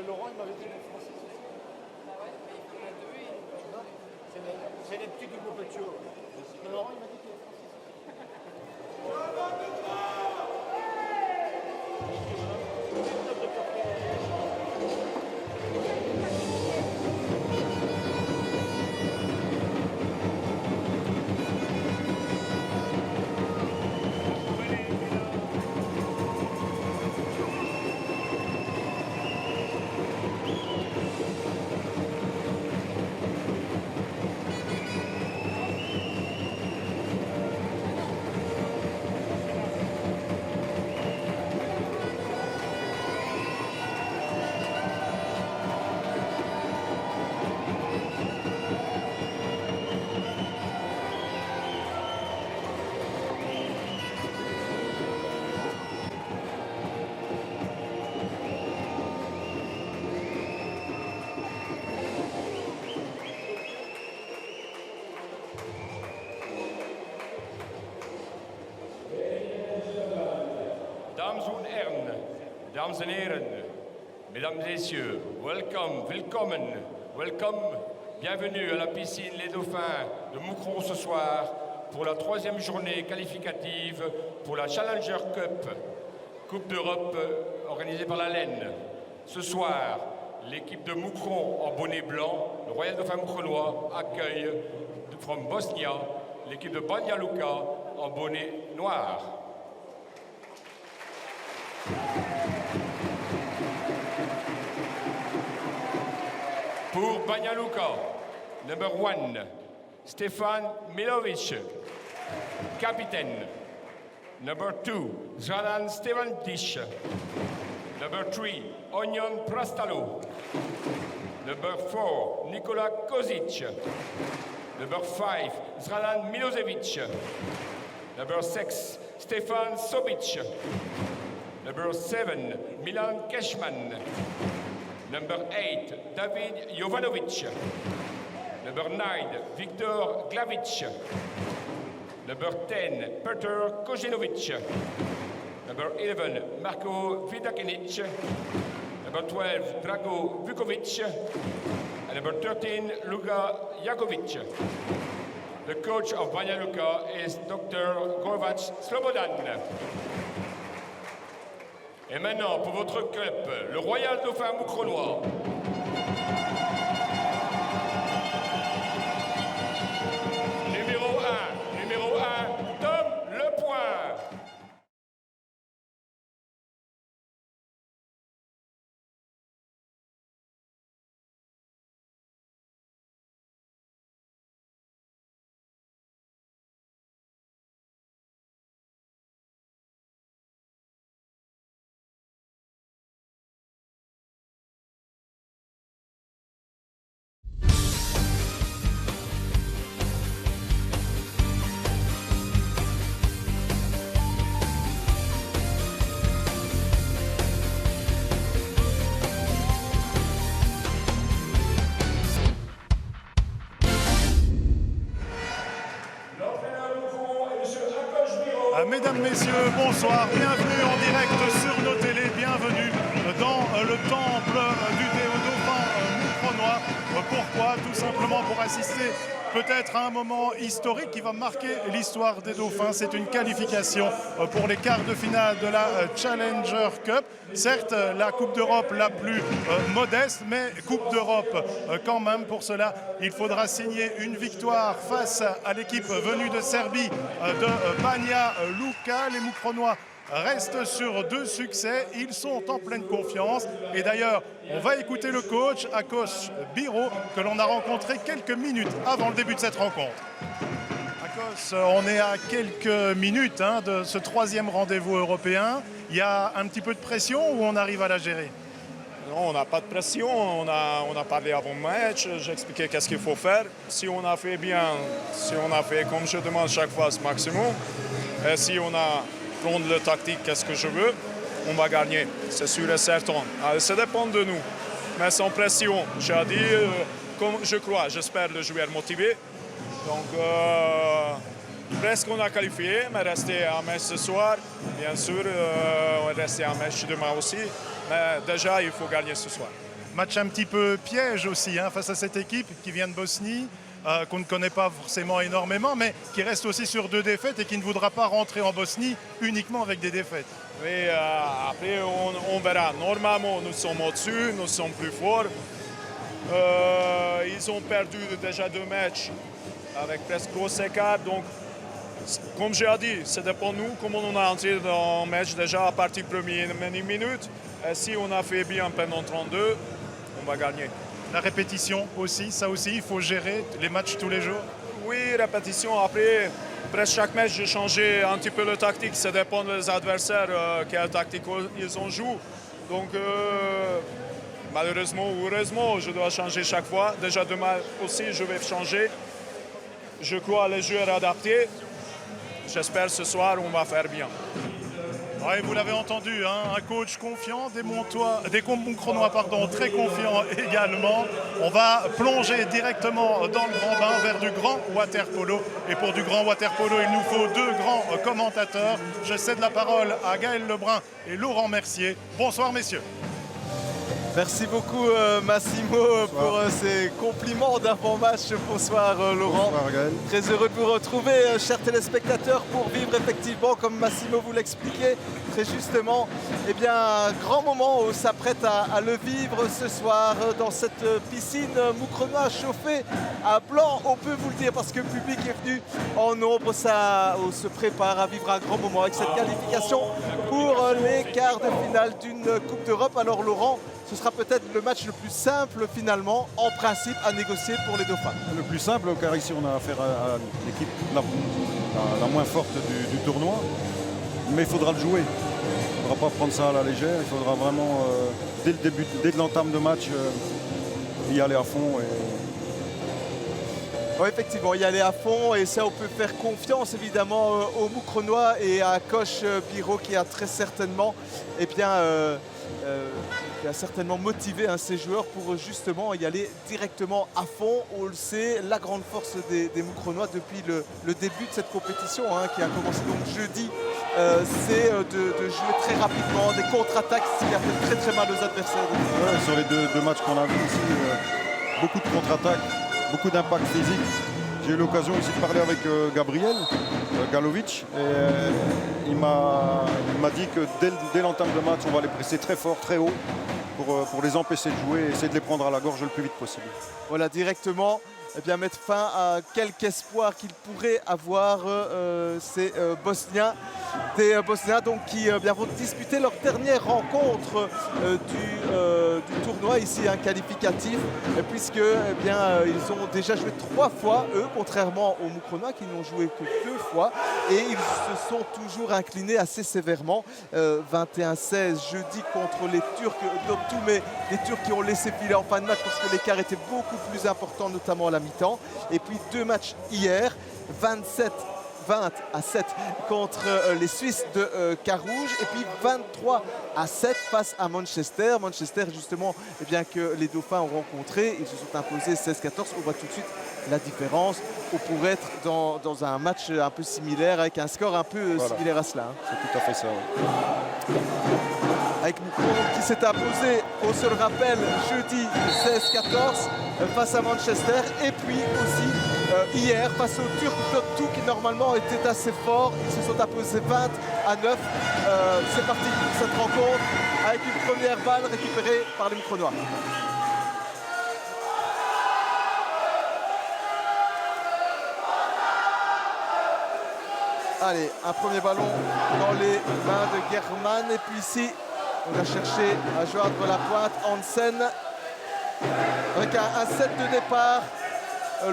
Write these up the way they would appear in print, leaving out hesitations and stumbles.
Laurent, il m'avait dit les Français. C'est les petits du Popetio. Laurent, il m'a dit qu'il est Français. Dames und Herren, Dames und Heren, Mesdames et Messieurs, welcome, willkommen, welcome, bienvenue à la piscine Les Dauphins de Moucron ce soir pour la 3e journée qualificative pour la Challenger Cup, Coupe d'Europe organisée par la Laine. Ce soir, l'équipe de Moucron en bonnet blanc, le Royal Dauphin Moucronois, accueille from Bosnia l'équipe de Banja Luka en bonnet noir. Pour Banja Luka, number 1, Stefan Milovic, capitaine. Number 2, Zlatan Stevantic. Number 3, Onion Prastalo. Number 4, Nikola Kozic. Number 5, Zlatan Milosevic. Number 6, Stefan Sobic. Number 7, Milan Keshman. Number 8, David Jovanovic. Number 9, Viktor Glavic. Number 10, Petr Kojinovic. Number 11, Marko Vidakinic. Number 12, Drago Vukovic. And number 13, Luka Jakovic. The coach of Banja Luka is Dr. Gorvac Slobodan. Et maintenant, pour votre club, le Royal Dauphin Moucronois. Numéro 1, Tom Lepoint. Mesdames, Messieurs, bonsoir, bienvenue en direct sur nos télés, bienvenue dans le temple du Dauphin Moucronois. Pourquoi? Tout simplement pour assister peut-être à un moment historique qui va marquer l'histoire des Dauphins. C'est une qualification pour les quarts de finale de la Challenger Cup. Certes, la Coupe d'Europe la plus modeste, mais Coupe d'Europe quand même. Pour cela, il faudra signer une victoire face à l'équipe venue de Serbie de Banja Luka. Les Moucronois restent sur 2 succès, ils sont en pleine confiance. Et d'ailleurs, on va écouter le coach, Akos Biro, que l'on a rencontré quelques minutes avant le début de cette rencontre. Akos, on est à quelques minutes de ce 3e rendez-vous européen. Il y a un petit peu de pression ou on arrive à la gérer? On n'a pas de pression, on a parlé avant le match, j'ai expliqué qu'est-ce qu'il faut faire. Si on a fait bien, si on a fait comme je demande chaque fois ce maximum, et si on a prendre le tactique, qu'est-ce que je veux, on va gagner, c'est sûr et certain. Alors, ça dépend de nous, mais sans pression. J'ai dit, comme je crois, j'espère le joueur motivé. Donc, presque on a qualifié, mais rester à match ce soir, bien sûr, on va rester à match demain aussi. Mais déjà, il faut gagner ce soir. Match un petit peu piège aussi hein, face à cette équipe qui vient de Bosnie, qu'on ne connaît pas forcément énormément, mais qui reste aussi sur 2 défaites et qui ne voudra pas rentrer en Bosnie uniquement avec des défaites. Oui, après, on verra. Normalement, nous sommes au-dessus, nous sommes plus forts. Ils ont perdu déjà 2 matchs avec presque gros écart. Donc, comme j'ai dit, ça dépend de nous, comment on a entré dans le match déjà à partir de la première minute. Et si on a fait bien pendant 32, on va gagner. La répétition aussi, ça aussi, il faut gérer les matchs tous les jours. Oui, répétition. Après, presque chaque match, j'ai changé un petit peu le tactique. Ça dépend des adversaires, quelle tactique ils ont joué. Donc, malheureusement ou heureusement, je dois changer chaque fois. Déjà demain aussi, je vais changer. Je crois les joueurs adaptés. J'espère ce soir, on va faire bien. Ouais, vous l'avez entendu, hein, un coach confiant, des Munkronois très confiants également. On va plonger directement dans le grand bain vers du grand waterpolo. Et pour du grand waterpolo, il nous faut 2 grands commentateurs. Je cède la parole à Gaël Lebrun et Laurent Mercier. Bonsoir messieurs. Merci beaucoup Massimo pour ces compliments d'avant-match. Bonsoir Laurent. Bonsoir Gaël. Très heureux de vous retrouver, chers téléspectateurs, pour vivre effectivement, comme Massimo vous l'expliquait très justement, eh bien, un grand moment où s'apprête à le vivre ce soir dans cette piscine Munkronois chauffée à blanc. On peut vous le dire parce que le public est venu en nombre. Ça se prépare à vivre un grand moment avec cette qualification pour les quarts de finale d'une Coupe d'Europe. Alors Laurent, ce sera peut-être le match le plus simple finalement, en principe, à négocier pour les Dauphins. Le plus simple, car ici on a affaire à l'équipe la moins forte du tournoi. Mais il faudra le jouer. Il ne faudra pas prendre ça à la légère. Il faudra vraiment, dès le début, dès l'entame de match, y aller à fond. Oui, effectivement, y aller à fond, et ça on peut faire confiance évidemment aux Munkronois et à Coach Biro qui a très certainement qui a certainement motivé ses joueurs pour justement y aller directement à fond. On le sait, la grande force des Munkronois depuis le début de cette compétition qui a commencé donc jeudi, c'est de jouer très rapidement, des contre-attaques, ce qui a fait très très mal aux adversaires. Ouais, sur les deux matchs qu'on a vus ici, beaucoup de contre-attaques, beaucoup d'impact physique. J'ai eu l'occasion ici de parler avec Gabriel Galovic et il m'a dit que dès l'entame de match, on va les presser très fort, très haut pour les empêcher de jouer et essayer de les prendre à la gorge le plus vite possible. Voilà, directement mettre fin à quelque espoir qu'ils pourraient avoir ces Bosniens. Des Bosniens donc, qui vont disputer leur dernière rencontre du tournoi ici, qualificatif, puisque ils ont déjà joué 3 fois, eux, contrairement aux Munkronois qui n'ont joué que 2 fois, et ils se sont toujours inclinés assez sévèrement. 21-16 jeudi contre les Turcs d'Optou, mais les Turcs qui ont laissé filer en fin de match parce que l'écart était beaucoup plus important, notamment à la mi-temps. Et puis 2 matchs hier, 27-20 à 7 contre les Suisses de Carouge, et puis 23-7 face à Manchester. Manchester justement que les Dauphins ont rencontré, ils se sont imposés 16-14. On voit tout de suite la différence. On pourrait être dans un match un peu similaire, avec un score un peu similaire à cela. C'est tout à fait ça. Oui. Avec Munkro qui s'est imposé, on se le rappelle, jeudi 16-14 face à Manchester, et puis aussi hier face aux Turcs d'Optou qui normalement étaient assez forts. Ils se sont imposés 20-9. C'est parti pour cette rencontre avec une première balle récupérée par les Munkronois. Allez, un premier ballon dans les mains de German, et puis ici on va chercher à joindre la pointe Hansen avec un set de départ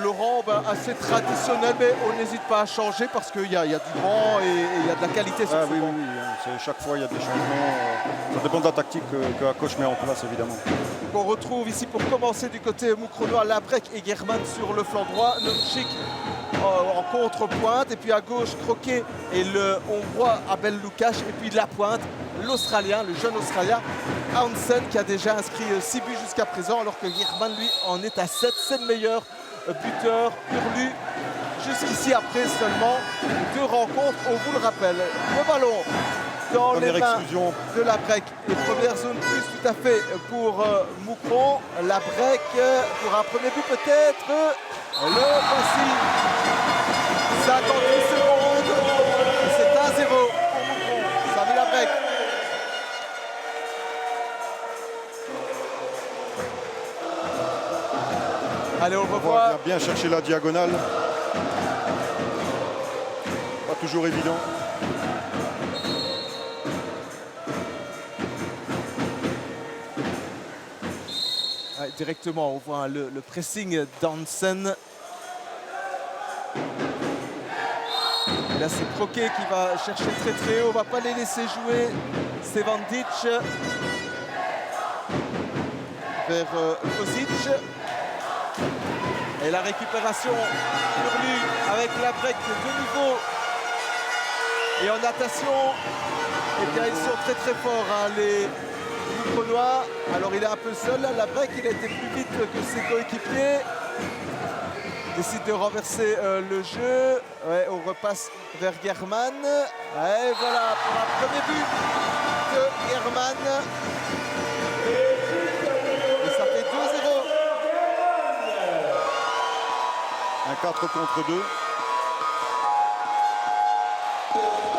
Laurent, assez traditionnel, mais on n'hésite pas à changer parce qu'il y a du vent et il y a de la qualité sur Ah, ce oui, banc. oui, oui. Chaque fois, il y a des changements. Ça dépend de la tactique que la coach met en place, évidemment. On retrouve ici pour commencer du côté moucronois Labrec et German sur le flanc droit, Numchik en contre-pointe, et puis à gauche Croquet et le Hongrois Abel Lukács, et puis la pointe, l'Australien, le jeune Australien Hansen qui a déjà inscrit 6 buts jusqu'à présent, alors que German lui en est à 7. C'est le meilleur buteur hurlu jusqu'ici après seulement 2 rencontres, on vous le rappelle. Le ballon dans les Première mains exclusion. de Labrec. Et première zone plus tout à fait pour Moucron. Labrec pour un premier but peut-être. Le voici. 58 secondes. Et c'est 1-0 pour Moucron. Samy Labrec. Allez, on le revoit. Il a bien cherché la diagonale. Pas toujours évident. Ouais, directement, on voit le pressing d'Hansen. Là, c'est Croquet qui va chercher très très haut. On ne va pas les laisser jouer. Stevandic vers Kozic. Et la récupération Hurlu avec Labrec de nouveau. Et en natation, eh bien, ils sont très très forts, hein, les Moucronois. Alors il est un peu seul, là, Labrec, il a été plus vite que ses coéquipiers. Décide de renverser le jeu. Ouais, on repasse vers German. Et voilà pour un premier but de German. Et ça fait 2-0. Un 4 contre 2.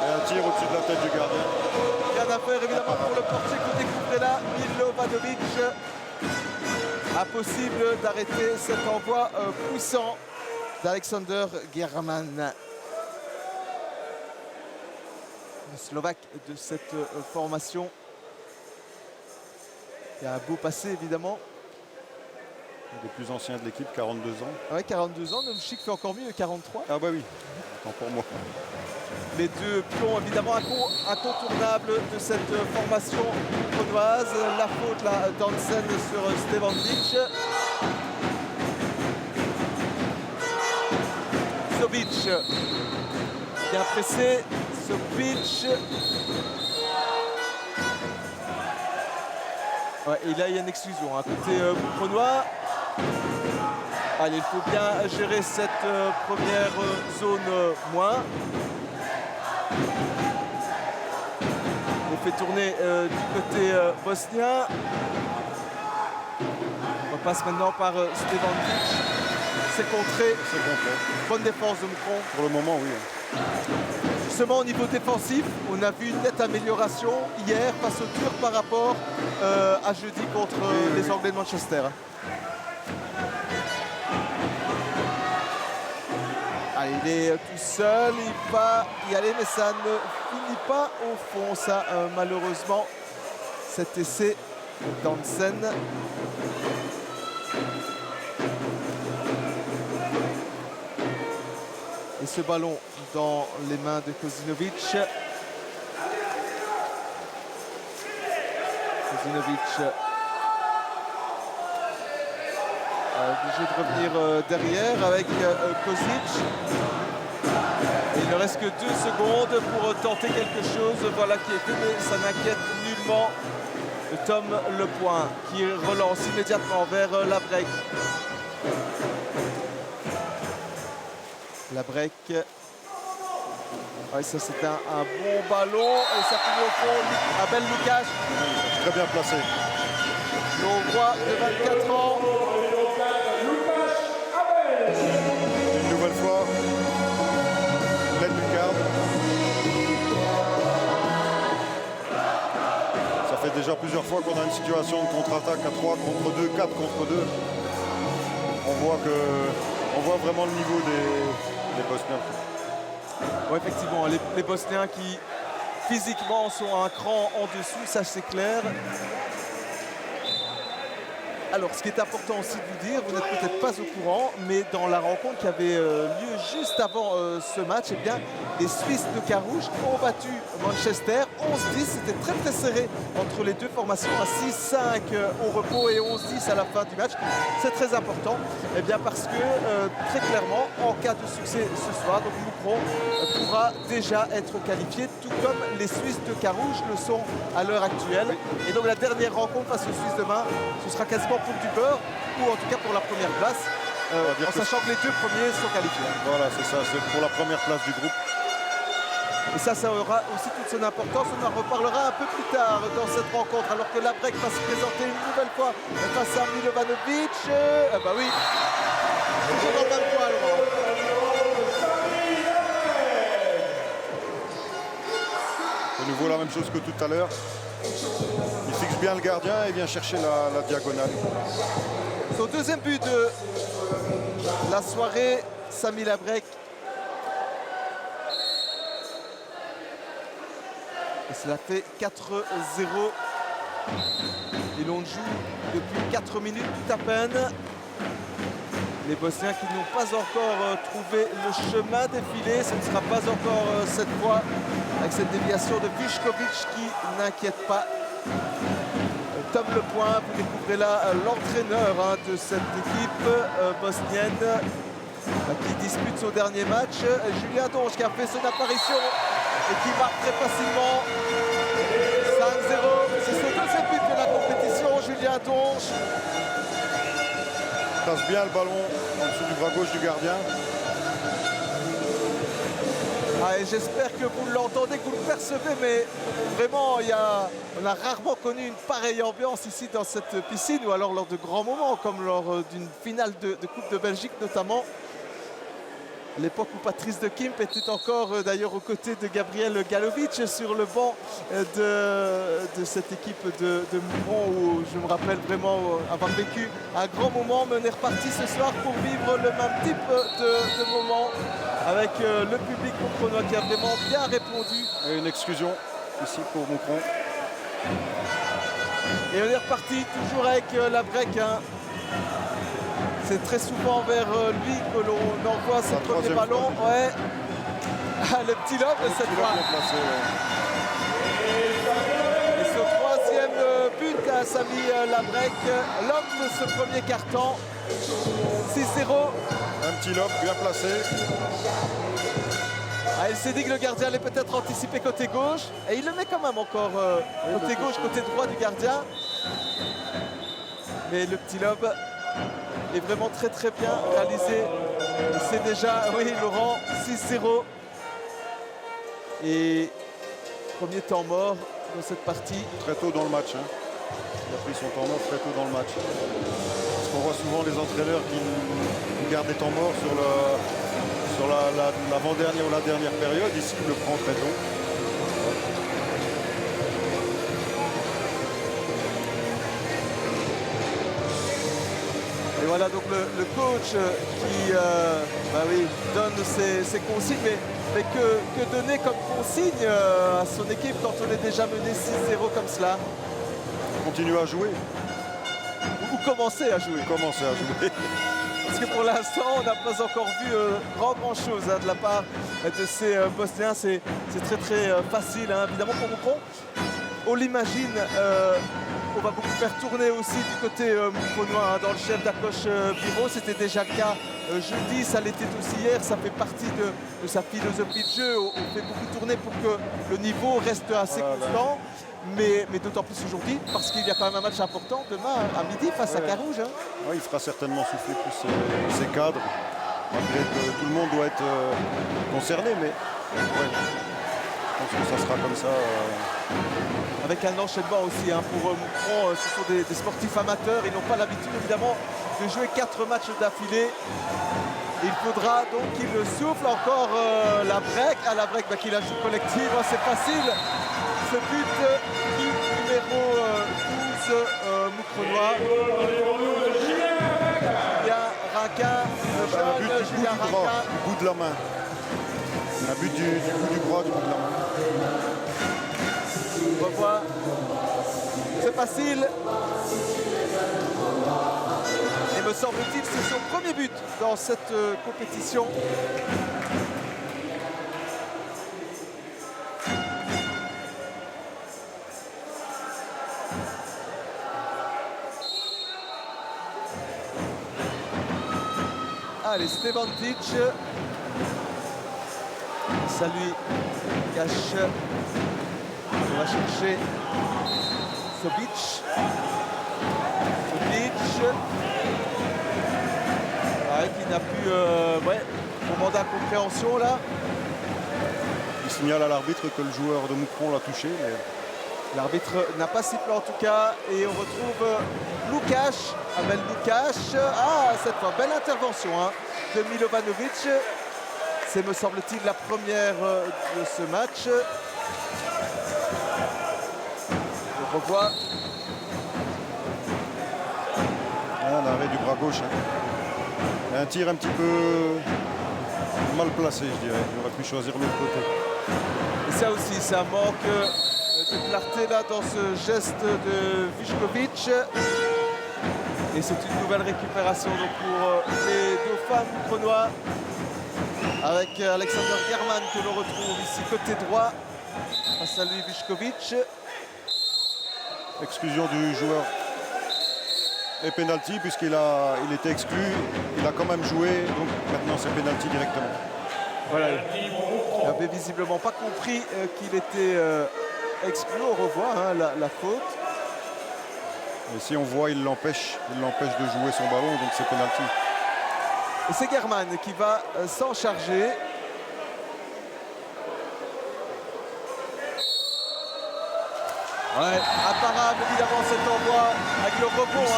Et un tir au-dessus de la tête du gardien. Rien à faire évidemment pour le portier que vous découvrez là, Milovanovic. Impossible d'arrêter cet envoi puissant d'Alexander German. Le Slovaque de cette formation. Il y a un beau passé évidemment. Un des plus anciens de l'équipe, 42 ans. Ouais, 42 ans, Numchik fait encore mieux, 43. Ah bah oui, tant pour moi. Les deux pions évidemment incontournables de cette formation moucronoise. La faute là d'Hansen sur Stevandic. Sobic bien pressé. Sobic. Ouais, et là il y a une exclusion hein, côté moucronois. Allez, il faut bien gérer cette première zone moins. On fait tourner du côté bosnien. On repasse maintenant par Stevandic. C'est contré. C'est complet. Bonne défense de Moucron. Pour le moment, oui. Justement au niveau défensif, on a vu une nette amélioration hier face aux Turcs par rapport à jeudi contre les Anglais de Manchester. Allez, il est tout seul, il va y aller, mais ça ne finit pas au fond, ça, malheureusement, cet essai d'Hansen. Et ce ballon dans les mains de Kozinovic. Kozinovic obligé de revenir derrière avec Kozic. Et il ne reste que 2 secondes pour tenter quelque chose. Voilà qui est fait, mais ça n'inquiète nullement Tom Lepoint qui relance immédiatement vers Labrec. Labrec. Ouais, ça c'est un bon ballon et ça finit au fond. Abel Lukács. Très bien placé. Le Hongrois de 24 ans. Une nouvelle fois, pleine lucarne. Ça fait déjà plusieurs fois qu'on a une situation de contre-attaque à 3 contre 2, 4 contre 2. On voit vraiment le niveau des Bosniens. Ouais, effectivement, les Bosniens qui physiquement sont un cran en dessous, ça c'est clair. alors ce qui est important aussi de vous dire, vous n'êtes peut-être pas au courant, mais dans la rencontre qui avait lieu juste avant ce match, eh bien, les Suisses de Carouge ont battu Manchester 11-10. C'était très très serré entre les deux formations, à 6-5 au repos et 11-10 à la fin du match. C'est très important, eh bien, parce que très clairement, en cas de succès ce soir, donc Moucron pourra déjà être qualifié, tout comme les Suisses de Carouge le sont à l'heure actuelle. Et donc la dernière rencontre face aux Suisses demain, ce sera quasiment pour du beurre, ou en tout cas pour la première place, en sachant que les deux premiers sont qualifiés. Voilà, c'est ça, c'est pour la première place du groupe. Et ça aura aussi toute son importance. On en reparlera un peu plus tard dans cette rencontre, alors que l'Abrec va se présenter une nouvelle fois face à Milovanovic. Bah oui, toujours dans le même point, Laurent. De nouveau la même chose que tout à l'heure. Il fixe bien le gardien et vient chercher la diagonale. Son deuxième but de la soirée, Sami Labrec. Et cela fait 4-0. Et l'on joue depuis 4 minutes tout à peine. Les Bosniens qui n'ont pas encore trouvé le chemin défilé. Ce ne sera pas encore cette fois avec cette déviation de Višković qui n'inquiète pas. Tom Lepoint, vous découvrez là l'entraîneur de cette équipe bosnienne qui dispute son dernier match. Julien Donge qui a fait son apparition et qui marque très facilement. 5-0, c'est son deuxième but de la compétition, Julien Donge. Passe bien le ballon en dessous du bras gauche du gardien. Ah, et j'espère que vous l'entendez, que vous le percevez, mais vraiment, on a rarement connu une pareille ambiance ici dans cette piscine, ou alors lors de grands moments, comme lors d'une finale de Coupe de Belgique notamment. L'époque où Patrice de Kimp était encore d'ailleurs aux côtés de Gabriel Galovic sur le banc de cette équipe de Moucron, où je me rappelle vraiment avoir vécu un grand moment. Mais on est reparti ce soir pour vivre le même type de moment avec le public moucronois qui a vraiment bien répondu. Et une exclusion ici pour Moucron. Et on est reparti toujours avec Labrec. C'est très souvent vers lui que l'on envoie ce premier ballon. Fois. Ouais. Le petit lobe cette fois. Et ce troisième but à Sami Labrec, l'homme de ce premier carton. 6-0. Un petit lobe bien placé. Ah, il s'est dit que le gardien allait peut-être anticiper côté gauche. Et il le met quand même encore côté gauche, côté droit du gardien. Mais le petit lobe est vraiment très très bien réalisé. C'est déjà, oui Laurent, 6-0. Et premier temps mort de cette partie. Très tôt dans le match. Hein. Il a pris son temps mort très tôt dans le match. Parce qu'on voit souvent les entraîneurs qui gardent des temps morts sur l'avant-dernière ou la dernière période. Ici, il le prend très tôt. Et voilà donc le coach qui donne ses consignes, mais que donner comme consigne à son équipe quand on est déjà mené 6-0 comme cela? Continue à jouer. Ou commencer à jouer. Commencer à jouer. Parce que pour l'instant, on n'a pas encore vu grand chose de la part de ces Bosniens. C'est très très facile, hein, évidemment pour Moucron. On l'imagine, on va beaucoup faire tourner aussi du côté moucronois dans le chef d'Akoche Biro. C'était déjà le cas jeudi, ça l'était aussi hier. Ça fait partie de sa philosophie de jeu. On fait beaucoup tourner pour que le niveau reste assez constant. Mais d'autant plus aujourd'hui, parce qu'il y a quand même un match important demain à midi face à Carouge. Hein. Ouais, il fera certainement souffler plus ses cadres, malgré que tout le monde doit être concerné, mais ouais, je pense que ça sera comme ça. Avec un enchaînement aussi hein, pour Moucron, ce sont des sportifs amateurs, ils n'ont pas l'habitude évidemment de jouer 4 matchs d'affilée. Il faudra donc qu'il souffle encore Labrec. À Labrec qui la joue collective, c'est facile. Ce but du numéro 12 moucronois. Julien Rinquin, le jeune Julien Rinquin. Du bout de la main. Un but du bout du bras, du bout de la main. On revoit. C'est facile. Et me semble-t-il, c'est son premier but dans cette compétition. Allez, Stevantic. Ça lui cache. On va chercher Sobic. Ouais, qui n'a plus moment d'incompréhension là. Il signale à l'arbitre que le joueur de Moucron l'a touché. Mais... L'arbitre n'a pas sifflé en tout cas. Et on retrouve Lukáš, Amel Lukáš. Ah, cette fois, belle intervention hein, de Milovanovic. C'est, me semble-t-il, la première de ce match. On revoit. Un arrêt du bras gauche. Hein. Un tir un petit peu mal placé, je dirais. Il aurait pu choisir l'autre côté. Et ça aussi, c'est un manque de clarté là dans ce geste de Višković. Et c'est une nouvelle récupération donc, pour les Dauphins moucronois. Avec Alexander German que l'on retrouve ici côté droit. Face à lui, Višković. Exclusion du joueur et penalty puisqu'il était exclu. Il a quand même joué, donc maintenant c'est penalty directement. Voilà. Il n'avait visiblement pas compris qu'il était exclu. On revoit hein, la faute. Et si on voit, il l'empêche de jouer son ballon, donc c'est penalty. Et c'est German qui va s'en charger. Ouais, imparable évidemment cet envoi avec le rebond.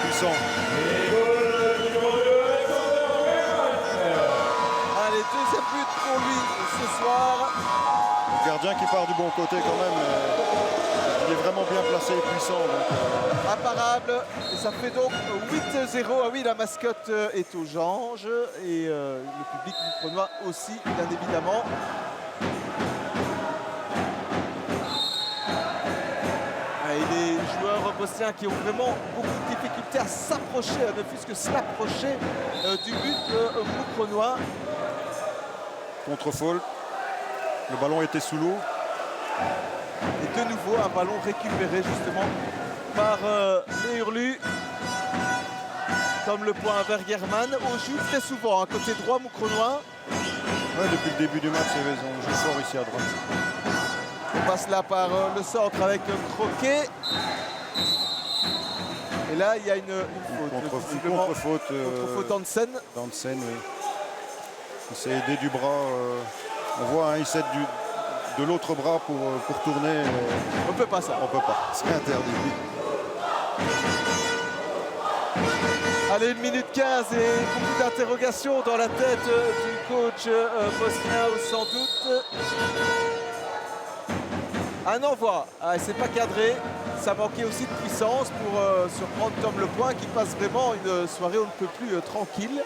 Puissant. Allez, deuxième but pour lui ce soir. Le gardien qui part du bon côté quand même. Il est vraiment bien placé et puissant. Donc, imparable. Et ça fait donc 8-0. Ah oui, la mascotte est aux anges. Et le public moucronois aussi, bien évidemment. Et les joueurs bosniens qui ont vraiment beaucoup de difficultés à s'approcher, ne fût-ce que s'approcher du but moucronois. contre-faute. Le ballon était sous l'eau. Et de nouveau, un ballon récupéré justement par les Hurlus. Comme le point vers German. On joue très souvent, côté droit moucronois. Ouais, depuis le début du match, on joue fort ici à droite. On passe là par le centre avec Croquet. Et là, il y a une faute. Contre-faute. Contre-faute d'Hansen. D'Hansen, oui. Il s'est aidé du bras. On voit, hein, il s'aide de l'autre bras pour tourner. On ne peut pas ça. On peut pas. C'est interdit. Allez, 1 minute 15 et beaucoup d'interrogations dans la tête du coach bosnien, sans doute. Un envoi, c'est pas cadré, ça manquait aussi de puissance pour surprendre Tom Lepoint qui passe vraiment une soirée on ne peut plus tranquille.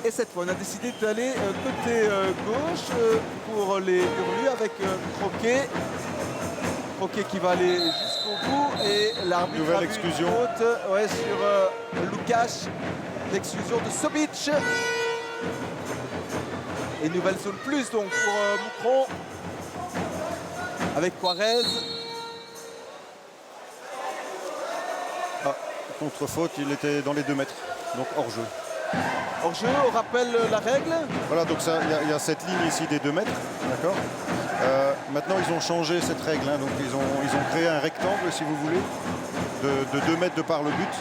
Et cette fois on a décidé d'aller côté gauche pour les Hurlus avec Croquet. Croquet qui va aller jusqu'au bout et l'arbitre nouvelle a vu exclusion une faute, sur Lukáš, l'exclusion de Sobic. Et nouvelle zone plus donc pour Moucron avec Juarez. Contre-faute, il était dans les 2 mètres, donc hors-jeu. Hors-jeu, on rappelle la règle. Voilà, donc il y a cette ligne ici des 2 mètres, d'accord. Maintenant, ils ont changé cette règle, hein, donc ils ont créé un rectangle, si vous voulez, de 2 mètres de par le but.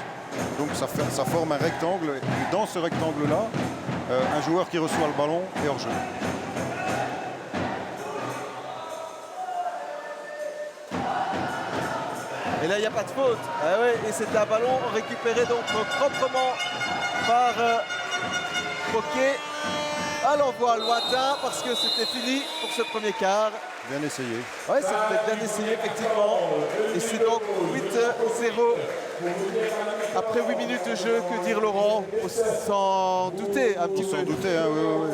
Donc ça forme un rectangle, et dans ce rectangle-là, un joueur qui reçoit le ballon est hors-jeu. Et là, il n'y a pas de faute. Ah ouais, et c'est un ballon récupéré donc proprement par Croquet. À l'envoi lointain parce que c'était fini pour ce premier quart. Bien essayé. Oui, c'était bien essayé effectivement. Et c'est donc 8-0. Après 8 minutes de jeu, que dire Laurent? Sans douter un petit peu. Sans douter, hein, oui.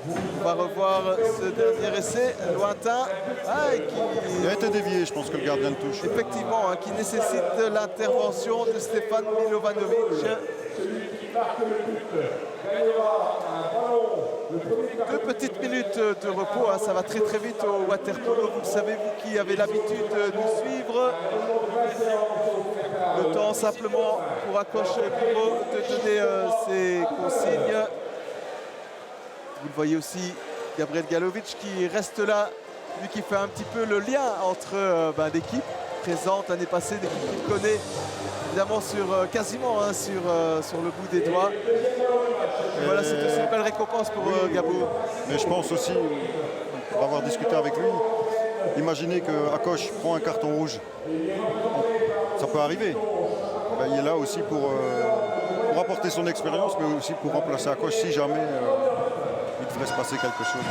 On va revoir ce dernier essai lointain Il a été dévié, je pense que le gardien le touche. effectivement, qui nécessite l'intervention de Stefan Milovanovic. 2 petites minutes de repos, ça va très très vite au waterpolo. Vous le savez, vous qui avez l'habitude de nous suivre. Le temps simplement pour Akos Biro de donner ses consignes. Vous le voyez aussi, Gabriel Galovic qui reste là, lui qui fait un petit peu le lien entre l'équipe présente l'année passée, l'équipe qu'il connaît évidemment quasiment sur le bout des doigts. Et voilà, c'est aussi une belle récompense pour Gabo. Mais je pense aussi, pour avoir discuté avec lui, imaginez que Akos prend un carton rouge. Ça peut arriver. Ben, il est là aussi pour apporter son expérience, mais aussi pour remplacer Akos si jamais il devrait se passer quelque chose.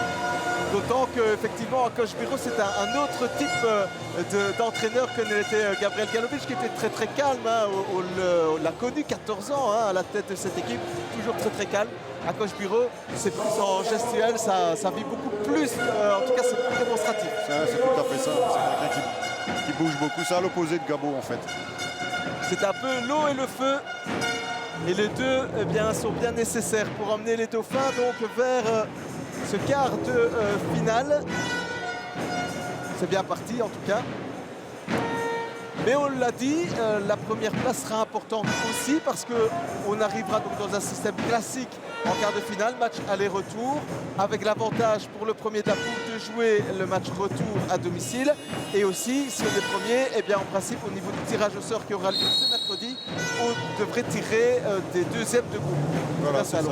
D'autant qu'effectivement, Akos Biro, c'est un autre type d'entraîneur que n'était Gabriel Galovic, qui était très très calme. On l'a connu 14 ans à la tête de cette équipe, toujours très très calme. Akos Biro, c'est plus en gestuel, ça vit beaucoup plus, en tout cas c'est plus démonstratif. C'est tout à fait ça, c'est quelqu'un qui bouge beaucoup, c'est à l'opposé de Gabo en fait. C'est un peu l'eau et le feu. Et les deux sont bien nécessaires pour emmener les Dauphins donc vers ce quart de finale. C'est bien parti en tout cas. Mais on l'a dit, la première place sera importante aussi parce qu'on arrivera donc dans un système classique en quart de finale, match aller-retour, avec l'avantage pour le premier de la poule de jouer le match retour à domicile. Et aussi, si on est premier, en principe, au niveau du tirage au sort qui aura lieu ce mercredi, on devrait tirer des deuxièmes de groupe. Voilà, c'est ça.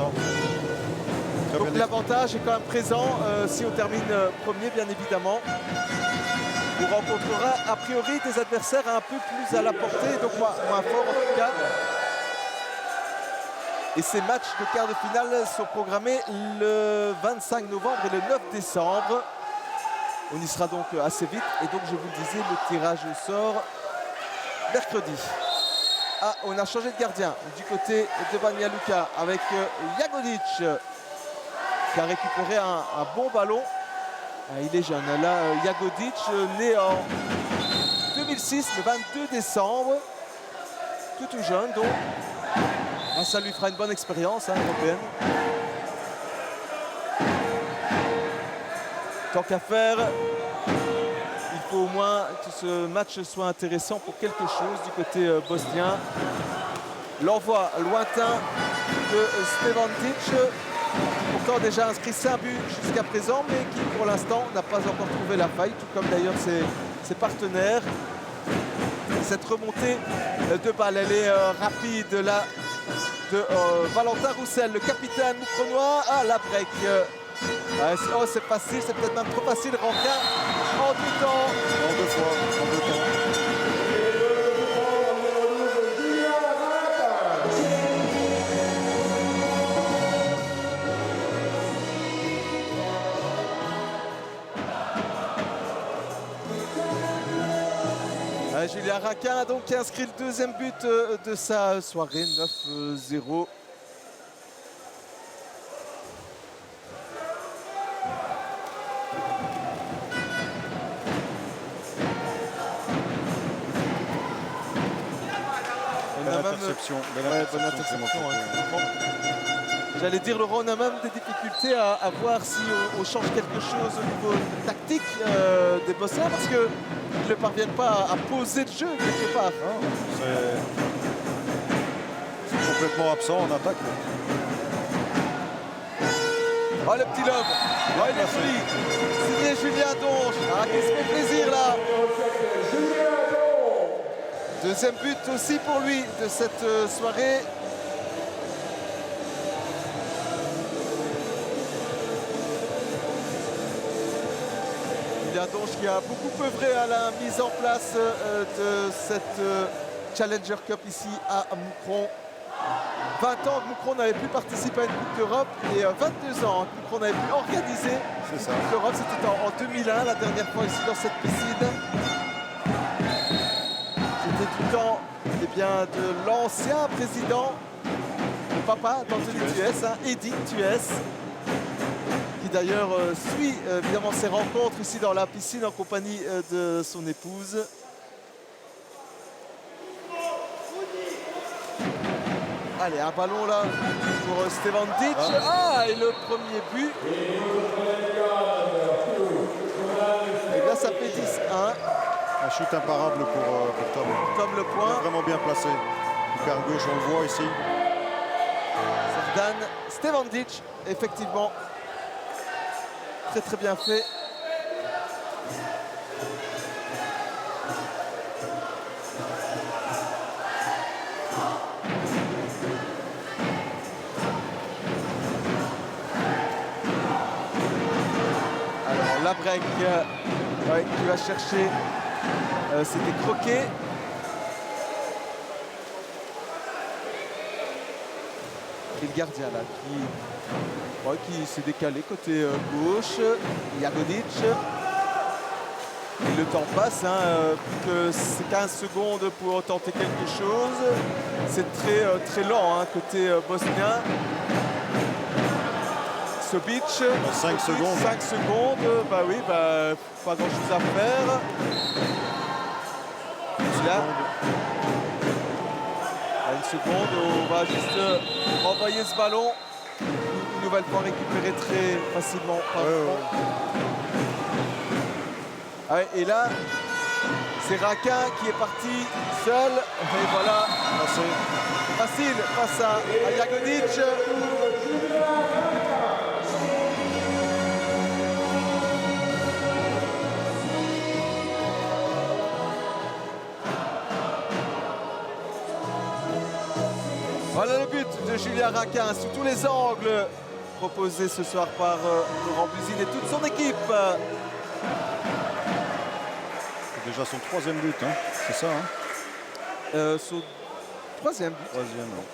Donc l'avantage est quand même présent si on termine premier, bien évidemment. On rencontrera a priori des adversaires un peu plus à la portée, donc moins forts en tout cas. Et ces matchs de quart de finale sont programmés le 25 novembre et le 9 décembre. On y sera donc assez vite. Et donc, je vous le disais, le tirage au sort mercredi. Ah, on a changé de gardien du côté de Banja Luka avec Jagodic qui a récupéré un bon ballon. Il est jeune. Là, Jagodic, né en 2006, le 22 décembre. Tout jeune, donc. Ça lui fera une bonne expérience européenne. Tant qu'à faire, il faut au moins que ce match soit intéressant pour quelque chose du côté bosnien. L'envoi lointain de Stevantic, qui pourtant déjà inscrit 5 buts jusqu'à présent, mais qui pour l'instant n'a pas encore trouvé la faille, tout comme d'ailleurs ses partenaires. Cette remontée de balle, elle est rapide là de Valentin Roussel, le capitaine moucronois. Ah, la break. Oh, c'est facile, c'est peut-être même trop facile. Rankin en deux temps. En deux fois, en deux temps. Julien Rankin donc qui a inscrit le deuxième but de sa soirée, 9-0. Bonne interception. J'allais dire, Laurent, on a même des difficultés à voir si on change quelque chose au niveau tactique des Bosniens parce qu'ils ne parviennent pas à poser le jeu quelque part. C'est complètement absent en attaque. Oh, le petit lobe. Oh, il est joli. Signé Julien Donge. Ah, qui se fait plaisir là. Deuxième but aussi pour lui de cette soirée. Julien Donge qui a beaucoup œuvré à la mise en place de cette Challenger Cup ici à Moucron. 20 ans que Moucron n'avait plus participé à une Coupe d'Europe et 22 ans que Moucron n'avait plus organisé une Coupe d'Europe. C'était en 2001, la dernière fois ici dans cette piscine. C'était du temps de l'ancien président, le papa d'Anthony Thuès, Eddy Thuès, qui d'ailleurs suit évidemment ses rencontres ici dans la piscine en compagnie de son épouse. Allez, un ballon là pour Stevandic. Ah, et le premier but. Et bien ça fait 10-1. Un shoot imparable pour Tom. Tom le point. Vraiment bien placé. Hyper gauche, on le voit ici. Dan Stevandic, effectivement. Très très bien fait. Alors la break qui va chercher, c'était Croquet. Et le gardien là qui s'est décalé côté gauche. Jagodic. Et le temps passe, plus que 15 secondes pour tenter quelque chose. C'est très lent côté bosnien. Sobic. 5 secondes. 5 secondes, bah oui, pas grand chose à faire. Là. Une seconde, on va juste envoyer ce ballon. Une nouvelle fois récupéré très facilement par ouais, et là, c'est Raquin qui est parti seul. Et voilà, c'est facile face à Jagodic. Voilà le but de Julien Raquin sous tous les angles proposé ce soir par Laurent Buzine et toute son équipe. C'est déjà son 3e but, c'est ça Son 3e but. 3e, non.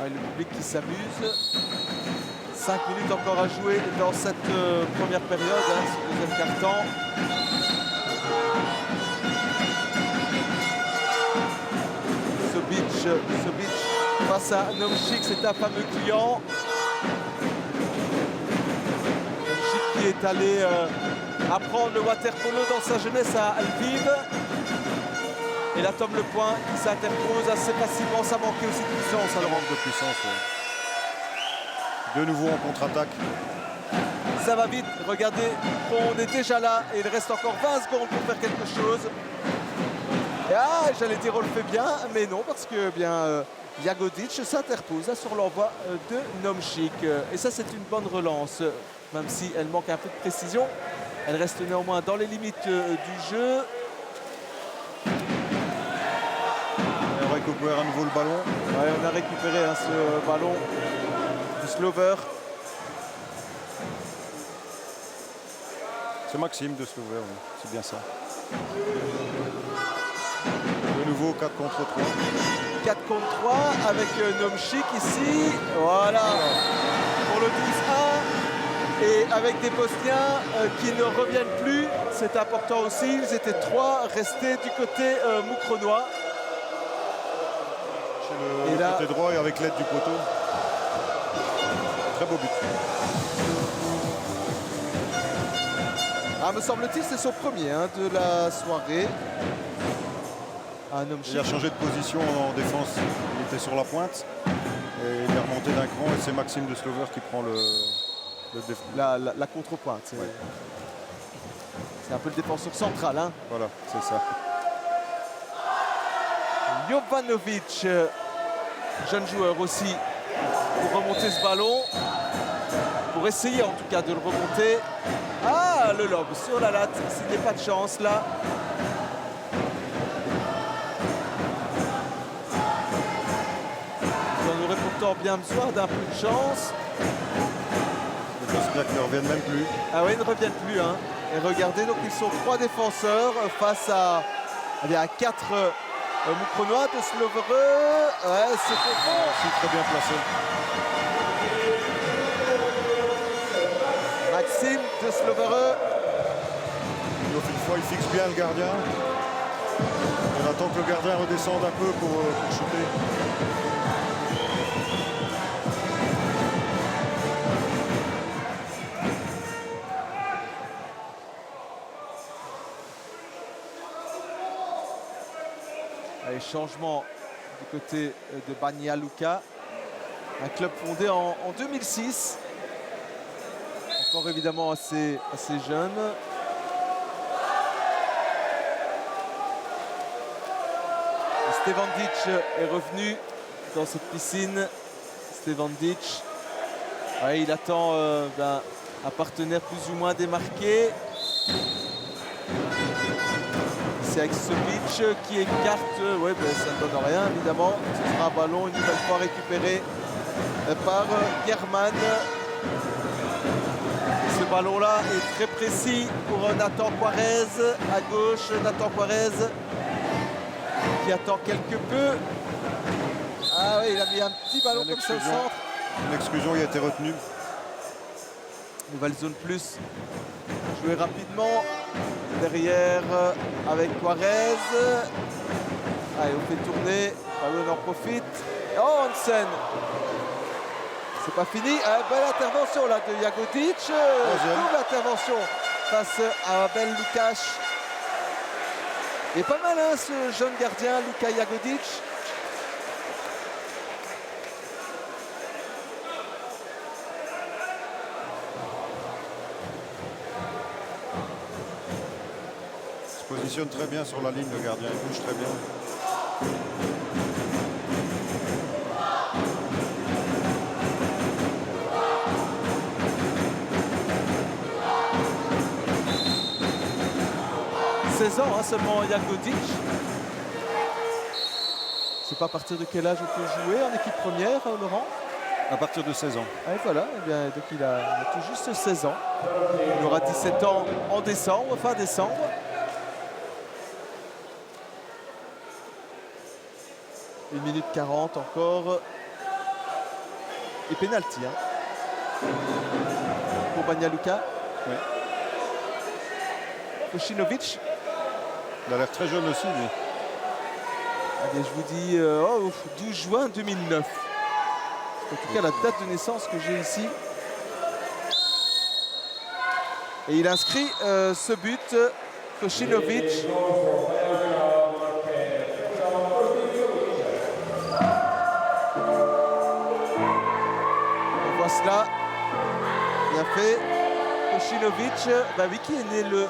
Le public qui s'amuse. 5 minutes encore à jouer dans cette première période, ce deuxième quart-temps. Sobic face à Nomchik, c'est un fameux client. Nomchik qui est allé apprendre le water-polo dans sa jeunesse à Lviv. Et là, Tom Le Point qui s'interpose assez facilement, ça manquait aussi de puissance. Ça manque de puissance, De nouveau en contre-attaque. Ça va vite, regardez, on est déjà là et il reste encore 20 secondes pour faire quelque chose. Et j'allais dire on le fait bien, mais non, parce que Jagodic s'interpose sur l'envoi de Nomchik. Et ça, c'est une bonne relance, même si elle manque un peu de précision. Elle reste néanmoins dans les limites du jeu. On récupère à nouveau le ballon. Ouais, on a récupéré ce ballon du Slover. C'est Maxime de Slover, c'est bien ça. De nouveau 4 contre 3. 4 contre 3 avec Nomchik ici. Voilà. Pour le 12-1. Et avec des Bosniens qui ne reviennent plus. C'est important aussi. Ils étaient 3 restés du côté moucronois. Chez le côté droit et avec l'aide du poteau. Très beau but. Me semble-t-il, c'est son premier de la soirée. Il a changé de position en défense. Il était sur la pointe. Et il est remonté d'un cran et c'est Maxime de Slover qui prend la contre-pointe. Ouais. C'est un peu le défenseur central. Voilà, c'est ça. Jovanovic, jeune joueur aussi, pour remonter ce ballon. Pour essayer en tout cas de le remonter. Le lob sur la latte, s'il n'y a pas de chance là. On aurait pourtant bien besoin d'un peu de chance. Les Bosniaques ne reviennent même plus. Ah oui, ils ne reviennent plus. Et regardez, donc ils sont 3 défenseurs face à 4 moucronois de Slovereux. Ouais, c'est profond. C'est très bien placé. Maxime de Slovereux. Une fois, il fixe bien le gardien. On attend que le gardien redescende un peu pour shooter. Allez, changement du côté de Banja Luka. Un club fondé en 2006. Encore évidemment assez jeune. Stevandic est revenu dans cette piscine. Stevandic, ouais, il attend un partenaire plus ou moins démarqué. C'est Aksovic qui écarte, ouais, ça ne donne rien évidemment. Ce sera un ballon une nouvelle fois récupéré par German. Ce ballon-là est très précis pour Nathan Juarez. À gauche, Nathan Juarez qui attend quelque peu. Ah oui, il a mis un petit ballon comme ça au centre. Une exclusion, il a été retenu. Nouvelle zone plus. Joué rapidement. Derrière avec Juarez. Allez, on fait tourner. Ballon en profite. Oh, Hansen. C'est pas fini. Belle intervention là de Jagodic. Double intervention face à Ben Lukash. Et pas mal hein, ce jeune gardien Luka Jagodic. Il se positionne très bien sur la ligne, le gardien, il bouge très bien. Ans hein, seulement Jagodic. C'est pas à partir de quel âge on peut jouer en équipe première, Laurent? À partir de 16 ans. Ah, et voilà, eh bien, donc il a tout juste 16 ans. Il aura 17 ans en décembre, fin décembre. Une minute 40 encore. Et pénalty hein, pour Banja Luka. Ouais. Kocinovic. Il a l'air très jeune aussi, lui. Allez, je vous dis 12 juin 2009. En tout cas, la date de naissance que j'ai ici. Et il inscrit ce but, Kocinovic. On voit cela. Bien fait. Kocinovic, oui, qui est né le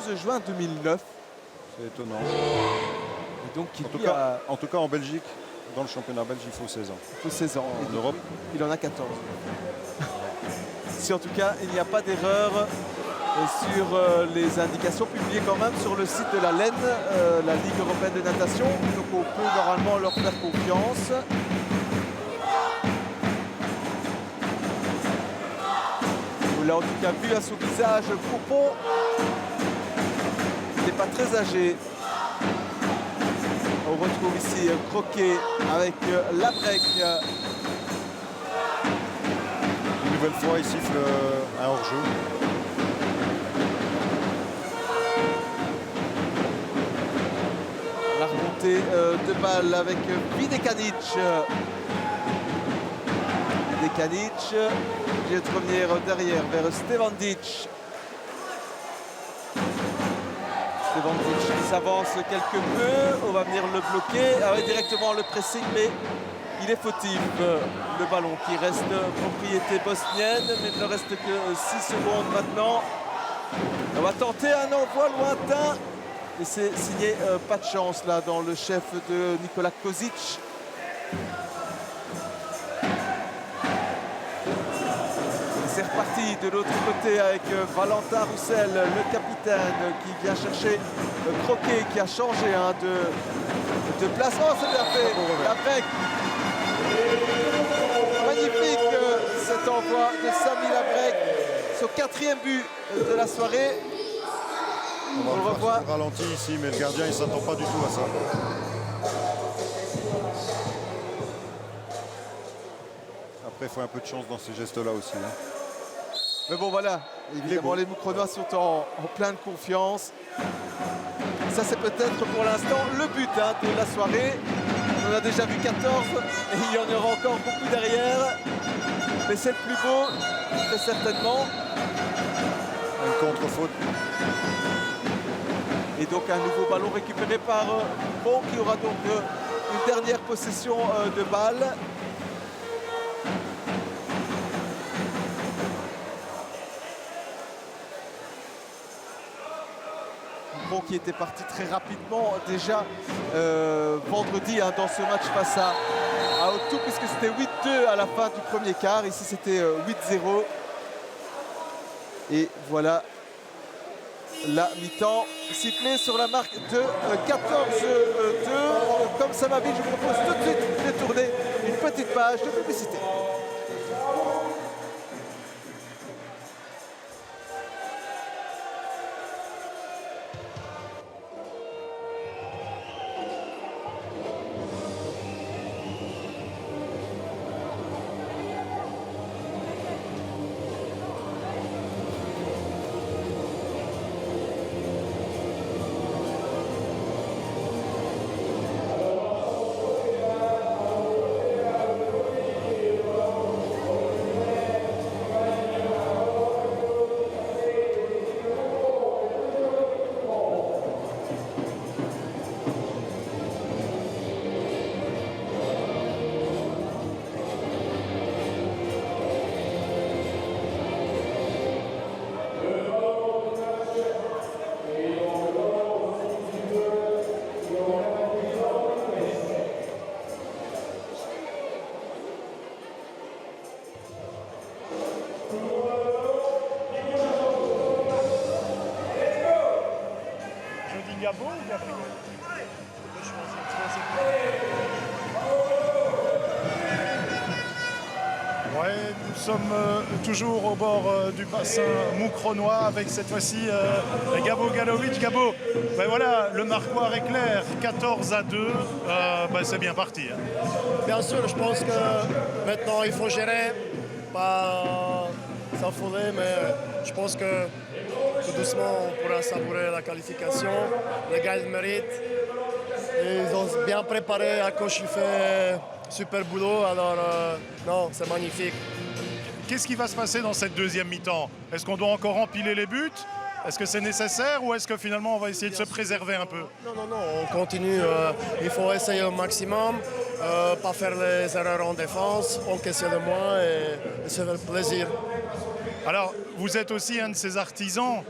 12 juin 2009. C'est étonnant. Et donc, En tout cas, en Belgique, dans le championnat belge, il faut 16 ans. Il faut 16 ans. En Europe, il en a 14. Si en tout cas, il n'y a pas d'erreur sur les indications publiées quand même sur le site de la LEN, la Ligue européenne de natation. Donc on peut normalement leur faire confiance. Vous l'avez en tout cas vu à son visage, Coupon. Il n'est pas très âgé. On retrouve ici Croquet avec Labrec. une nouvelle fois, il siffle un hors-jeu. La remontée de balle avec Videkanic. Videkanic qui vient de revenir derrière vers Stevandic. Stevandic qui s'avance quelque peu. On va venir le bloquer. Ah ouais, directement le pressing, mais il est fautif. Le ballon qui reste propriété bosnienne, mais il ne reste que 6 secondes maintenant. On va tenter un envoi lointain. Et c'est signé pas de chance là dans le chef de Nikola Kozic. C'est reparti de l'autre côté avec Valentin Roussel, le capitaine qui vient chercher Croquet qui a changé de place. Oh, c'est bien fait, la break. Magnifique cet envoi de Sami Labrec, son 4e but de la soirée. On va le voir ralenti ici, mais le gardien il ne s'attend pas du tout à ça. Après, il faut un peu de chance dans ces gestes-là aussi. Hein. Mais bon, voilà, évidemment, les Moucronois sont en pleine confiance. Ça, c'est peut-être pour l'instant le but de la soirée. On en a déjà vu 14 et il y en aura encore beaucoup derrière. Mais c'est le plus beau, très certainement. Une contre-faute. Et donc un nouveau ballon récupéré par Bon qui aura donc une dernière possession de balle. Bon qui était parti très rapidement déjà vendredi dans ce match face à Autou, puisque c'était 8-2 à la fin du premier quart. Ici c'était 8-0. Et voilà la mi-temps sifflée sur la marque de 14-2. Comme ça m'a dit, je vous propose tout de suite de tourner une petite page de publicité. Gabo ou Gabriel? Je choisis. Ouais, nous sommes toujours au bord du bassin Moukronois avec cette fois-ci Gabo Galovic. Gabo, ben voilà, le marquoir est clair, 14-2, c'est bien parti. Hein. Bien sûr, je pense que maintenant il faut gérer, pas s'affoler, mais je pense que tout doucement on pourra savourer la qualification. Les gars ils méritent. Et ils ont bien préparé, à coach il fait super boulot, alors non, c'est magnifique. Qu'est-ce qui va se passer dans cette deuxième mi-temps? Est-ce qu'on doit encore empiler les buts? Est-ce que c'est nécessaire ou est-ce que finalement on va essayer de se préserver un peu? Non, on continue. Il faut essayer au maximum, pas faire les erreurs en défense, encaisser le moins et se faire plaisir. Alors, vous êtes aussi un de ces artisans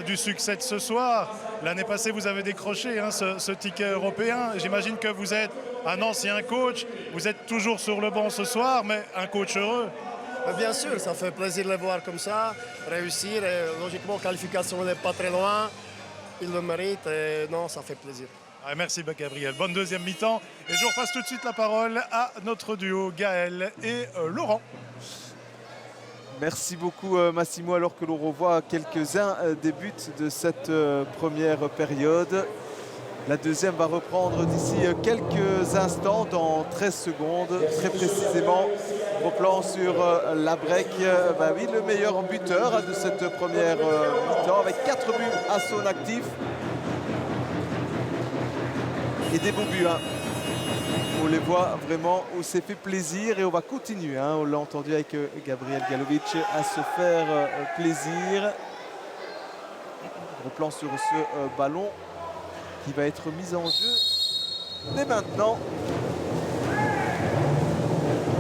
du succès de ce soir. L'année passée, vous avez décroché ce ticket européen. J'imagine que vous êtes un ancien coach. Vous êtes toujours sur le banc ce soir, mais un coach heureux. Bien sûr, ça fait plaisir de les voir comme ça, réussir. Et logiquement, qualification n'est pas très loin. Ils le méritent et non, ça fait plaisir. Merci Gabriel. Bonne deuxième mi-temps. Et je repasse tout de suite la parole à notre duo Gaël et Laurent. Merci beaucoup Massimo, alors que l'on revoit quelques-uns des buts de cette première période. La deuxième va reprendre d'ici quelques instants, dans 13 secondes, très précisément. Au plan sur la break, oui, le meilleur buteur de cette première mi-temps, avec 4 buts à son actif. Et des beaux buts. On les voit vraiment, on s'est fait plaisir et on va continuer. On l'a entendu avec Gabriel Galovic, à se faire plaisir. On plan sur ce ballon qui va être mis en jeu dès maintenant.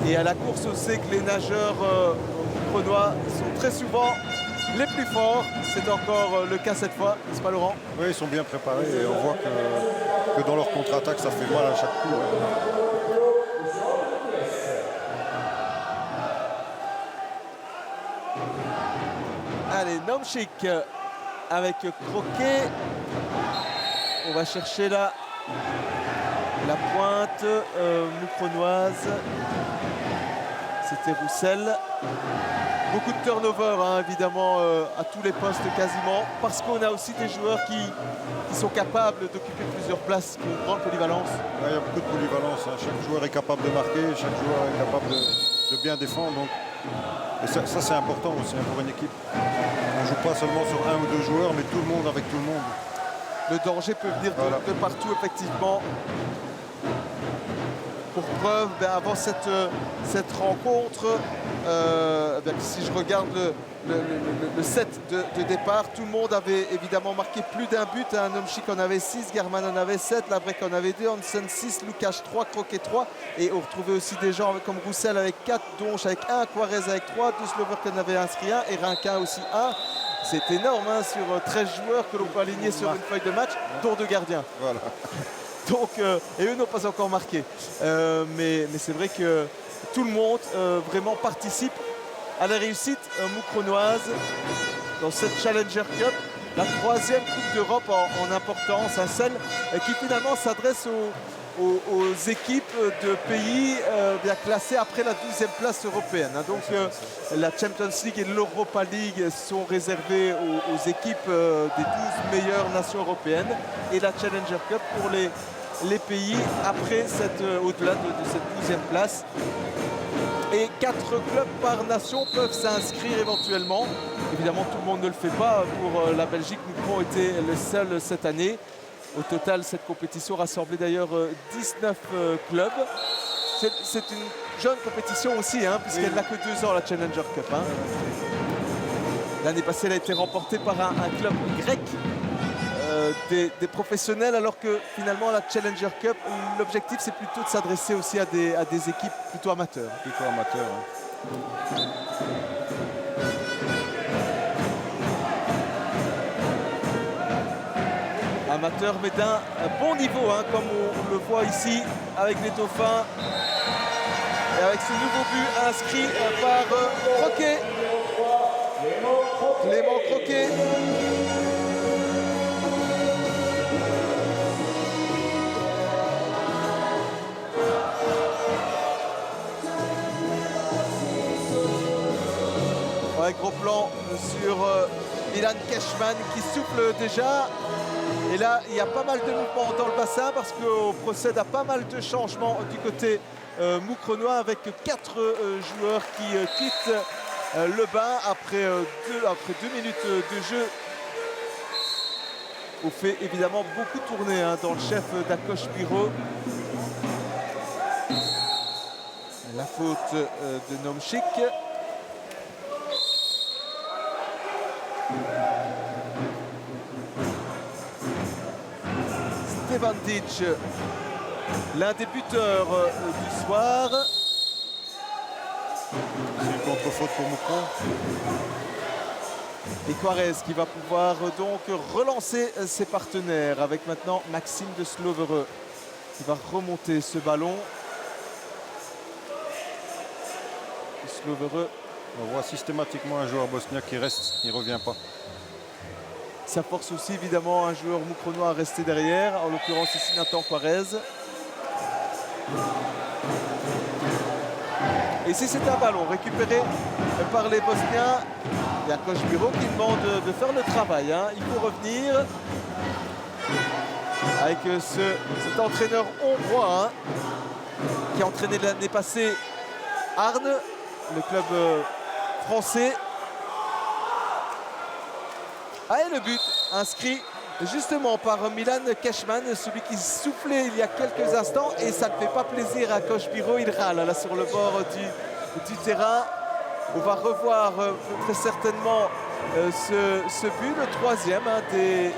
Et à la course, on sait que les nageurs moukronois sont très souvent les plus forts. C'est encore le cas cette fois, n'est-ce pas Laurent? Oui, ils sont bien préparés et on voit que dans leur contre-attaque, ça fait mal à chaque coup. Allez, Nomchik avec Croquet. On va chercher là la pointe moukronoise. C'était Roussel. Beaucoup de turnover, évidemment, à tous les postes quasiment, parce qu'on a aussi des joueurs qui sont capables d'occuper plusieurs places, qui ont une grande polyvalence. Il y a beaucoup de polyvalence. Chaque joueur est capable de marquer, chaque joueur est capable de bien défendre. Donc. Et ça c'est important aussi pour une équipe. On ne joue pas seulement sur un ou deux joueurs, mais tout le monde avec tout le monde. le danger peut venir de partout, effectivement. Pour preuve, avant cette rencontre, si je regarde le set de départ, tout le monde avait évidemment marqué plus d'un but. Nomchik en avait 6, Garman en avait 7, Labrec en avait 2, Hansen 6, Lukács 3, Croquet 3. Et on retrouvait aussi des gens comme Roussel avec 4, Donche avec 1, Quarez avec 3, Duslover qui en avait inscrit 1 et Rinquin aussi 1. C'est énorme sur 13 joueurs que l'on peut aligner sur une feuille de match, dont 2 gardiens. Voilà. Donc, et eux n'ont pas encore marqué. Mais c'est vrai que tout le monde vraiment participe à la réussite moucronoise dans cette Challenger Cup, la 3e Coupe d'Europe en importance, celle qui finalement s'adresse aux équipes de pays bien classés après la 12e place européenne. Donc la Champions League et l'Europa League sont réservées aux équipes des 12 meilleures nations européennes et la Challenger Cup pour les pays après au-delà de cette 12e place. Et 4 clubs par nation peuvent s'inscrire éventuellement. Évidemment, tout le monde ne le fait pas. Pour la Belgique, Moucron était le seul cette année. Au total, cette compétition rassemblait d'ailleurs 19 clubs. C'est une jeune compétition aussi, puisqu'elle n'a que 2 ans, la Challenger Cup. L'année passée, elle a été remportée par un club grec. Des professionnels, alors que finalement la Challenger Cup, l'objectif c'est plutôt de s'adresser aussi à des équipes plutôt amateurs. Amateurs, mais d'un bon niveau, comme on le voit ici avec les Dauphins. Et avec ce nouveau but inscrit par Croquet. Clément Croquet. Un gros plan sur Milan Keshman qui souffle déjà. Et là, il y a pas mal de mouvements dans le bassin parce qu'on procède à pas mal de changements du côté moucronois avec 4 joueurs qui quittent le bain après 2 minutes de jeu. On fait évidemment beaucoup tourner dans le chef d'Akosh Biro. La faute de Nomchik. Stevandic, l'un des buteurs du soir. C'est une contre-faute pour Moucron. Et Quarez qui va pouvoir donc relancer ses partenaires avec maintenant Maxime de Slovereux qui va remonter ce ballon. Slovereux. On voit systématiquement un joueur bosnien qui reste, il ne revient pas. Ça force aussi évidemment un joueur moucronois à rester derrière, en l'occurrence ici Nathan Quarez. Et ici c'est un ballon récupéré par les Bosniens. Il y a Coach Bureau qui demande de faire le travail. Il faut revenir avec cet entraîneur hongrois qui a entraîné l'année passée Arnes, le club français. Et le but inscrit justement par Milan Keshman, celui qui soufflait il y a quelques instants, et ça ne fait pas plaisir à Coach Biro, il râle là sur le bord du terrain. On va revoir très certainement ce but, le 3e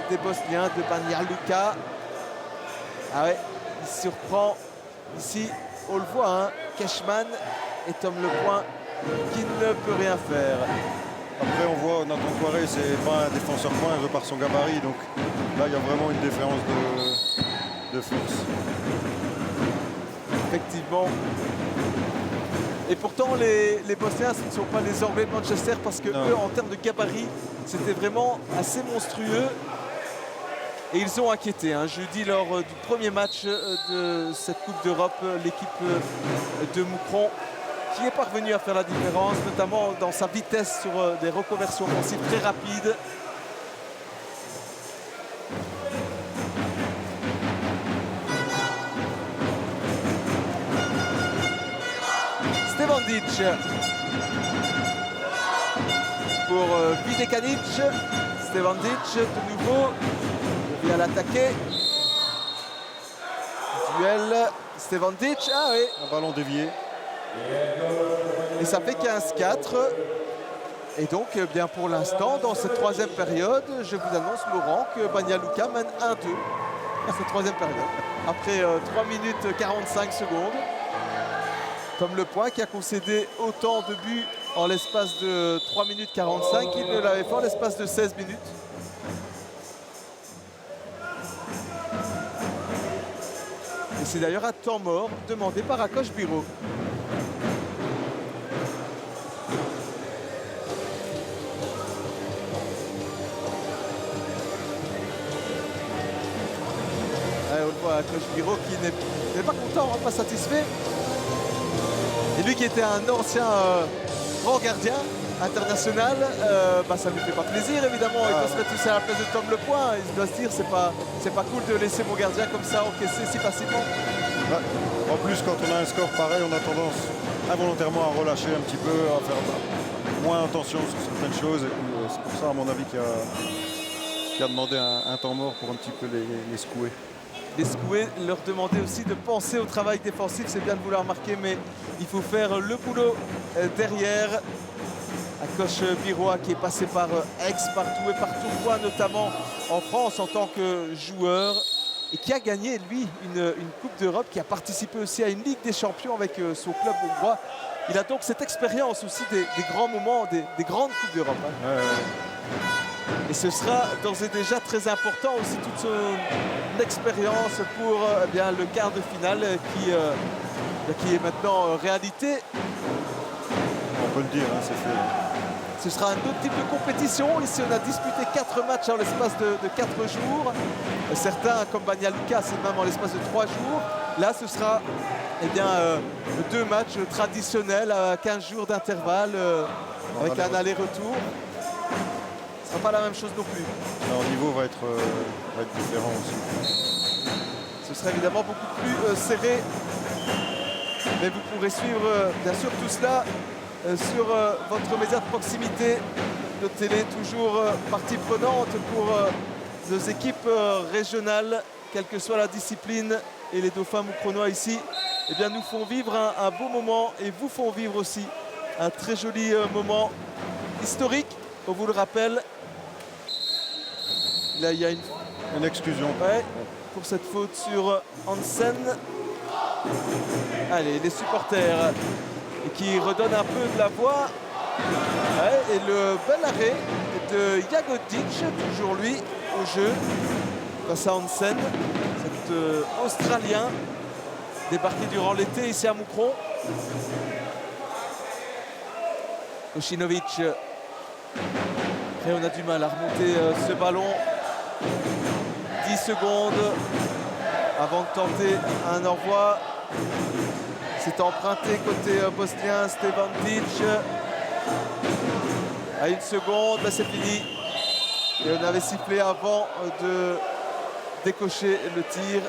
des Bosniens de Banja Luka. Ah ouais, il surprend ici, on le voit, Keshman est homme le point qui ne peut rien faire. Après, on voit Nathan Quarez, c'est pas un défenseur pointe par son gabarit, donc là il y a vraiment une différence de force. Effectivement. Et pourtant les Bosniens, ce ne sont pas les Anglais de Manchester, parce que eux, en termes de gabarit, c'était vraiment assez monstrueux. Et ils ont inquiété jeudi lors du premier match de cette Coupe d'Europe, l'équipe de Moucron, qui est parvenu à faire la différence, notamment dans sa vitesse sur des reconversions offensives très rapides. Stevandic pour Videkanic. Stevandic de nouveau vient l'attaquer. Duel, Stevandic, ah oui. Un ballon dévié. Et ça fait 15-4. Et donc, bien pour l'instant, dans cette troisième période, je vous annonce, Laurent, que Banja Luka mène 1-2 à cette troisième période. Après 3 minutes 45 secondes. Comme Le Point qui a concédé autant de buts en l'espace de 3 minutes 45 qu'il ne l'avait fait en l'espace de 16 minutes. Et c'est d'ailleurs un temps mort demandé par Akos Biro. On le voit, Akos Biro qui n'est pas content, pas satisfait. Et lui qui était un ancien grand gardien international, ça ne lui fait pas plaisir évidemment. Il doit se mettre aussi à la place de Tom Le Point. Il doit se dire c'est pas cool de laisser mon gardien comme ça encaisser si facilement. Ouais. En plus, quand on a un score pareil, on a tendance involontairement à relâcher un petit peu, à faire moins attention sur certaines choses. Et c'est pour ça, à mon avis, qu'il a demandé un temps mort pour un petit peu les secouer. Les secouer, leur demander aussi de penser au travail défensif. C'est bien de vouloir marquer, mais il faut faire le boulot derrière. Akos Biro qui est passé par Aix, partout et par Tourcoing, notamment en France en tant que joueur. Et qui a gagné, lui, une Coupe d'Europe, qui a participé aussi à une Ligue des Champions avec son club hongrois. Il a donc cette expérience aussi des grands moments, des grandes Coupes d'Europe. Et ce sera d'ores et déjà très important aussi toute son expérience pour le quart de finale qui est maintenant réalité. On peut le dire, c'est fait. Ce sera un autre type de compétition. Ici, on a disputé 4 matchs en l'espace de 4 jours. Certains, comme Banja Luka, c'est même en l'espace de 3 jours. Là, ce sera 2 matchs traditionnels à 15 jours d'intervalle avec un aller-retour. Ce ne sera pas la même chose non plus. Leur niveau va être différent aussi. Ce sera évidemment beaucoup plus serré. Mais vous pourrez suivre bien sûr tout cela sur votre média de proximité. Notre télé toujours partie prenante pour nos équipes régionales, quelle que soit la discipline. Et les Dauphins Moucronois ici nous font vivre un beau moment et vous font vivre aussi un très joli moment historique. On vous le rappelle. Là, il y a une exclusion. Ouais, pour cette faute sur Hansen. Allez, les supporters qui redonnent un peu de la voix. Ouais, et le bel arrêt de Jagodic, toujours lui, au jeu, face à Hansen, cet Australien débarqué durant l'été ici à Moucron. Kocinovic. Et on a du mal à remonter ce ballon. 10 secondes avant de tenter un envoi. C'est emprunté côté bosnien, Stevandic. À 1 seconde, c'est fini. Et on avait sifflé avant de décocher le tir.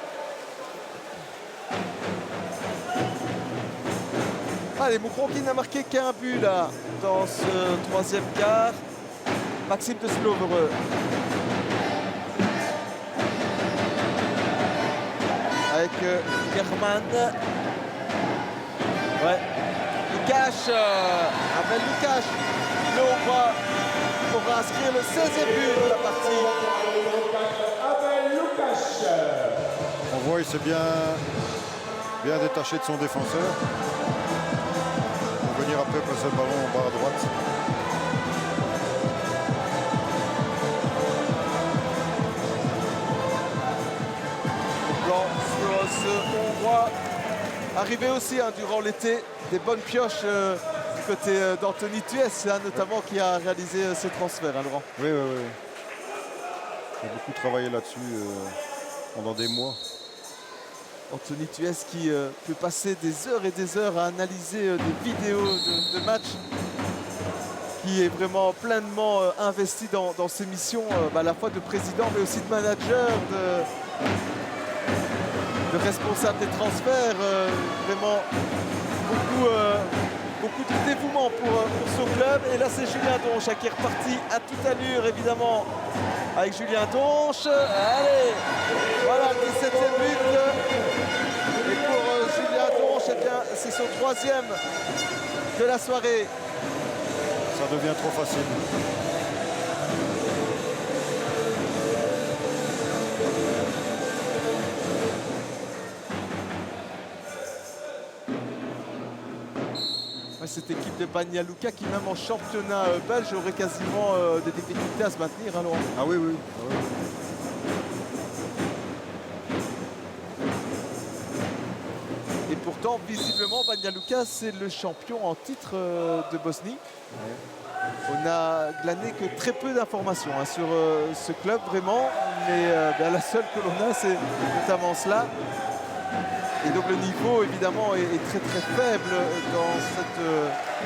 Allez, Moucron qui n'a marqué qu'un but là dans ce troisième quart. Maxime de Slovereux. Avec German. Ouais. Lukash. Abel Lukash. Le Hongrois pourra inscrire le 16e but de la partie. Abel Lukash. On voit il s'est bien détaché de son défenseur. Pour venir après passer le ballon en bas à droite. Sur ce Hongrois, arrivé aussi durant l'été, des bonnes pioches du côté d'Anthony Tues, notamment qui a réalisé ce transfert, Laurent. Oui. J'ai beaucoup travaillé là-dessus pendant des mois. Anthony Tues qui peut passer des heures et des heures à analyser des vidéos de matchs, qui est vraiment pleinement investi dans ses missions, à la fois de président mais aussi de manager, de responsable des transferts, vraiment beaucoup de dévouement pour son club. Et là c'est Julien Donche qui est reparti à toute allure évidemment avec Julien Donche. Allez, voilà le 17e but. Et pour Julien Donche, eh bien, c'est son 3e de la soirée. Ça devient trop facile. Cette équipe de Banja Luka qui, même en championnat belge, aurait quasiment des difficultés à se maintenir. Alors. Ah oui, oui. Et pourtant, visiblement, Banja Luka, c'est le champion en titre de Bosnie. On n'a glané que très peu d'informations sur ce club, vraiment. Mais la seule que l'on a, c'est notamment cela. Et donc le niveau évidemment est très très faible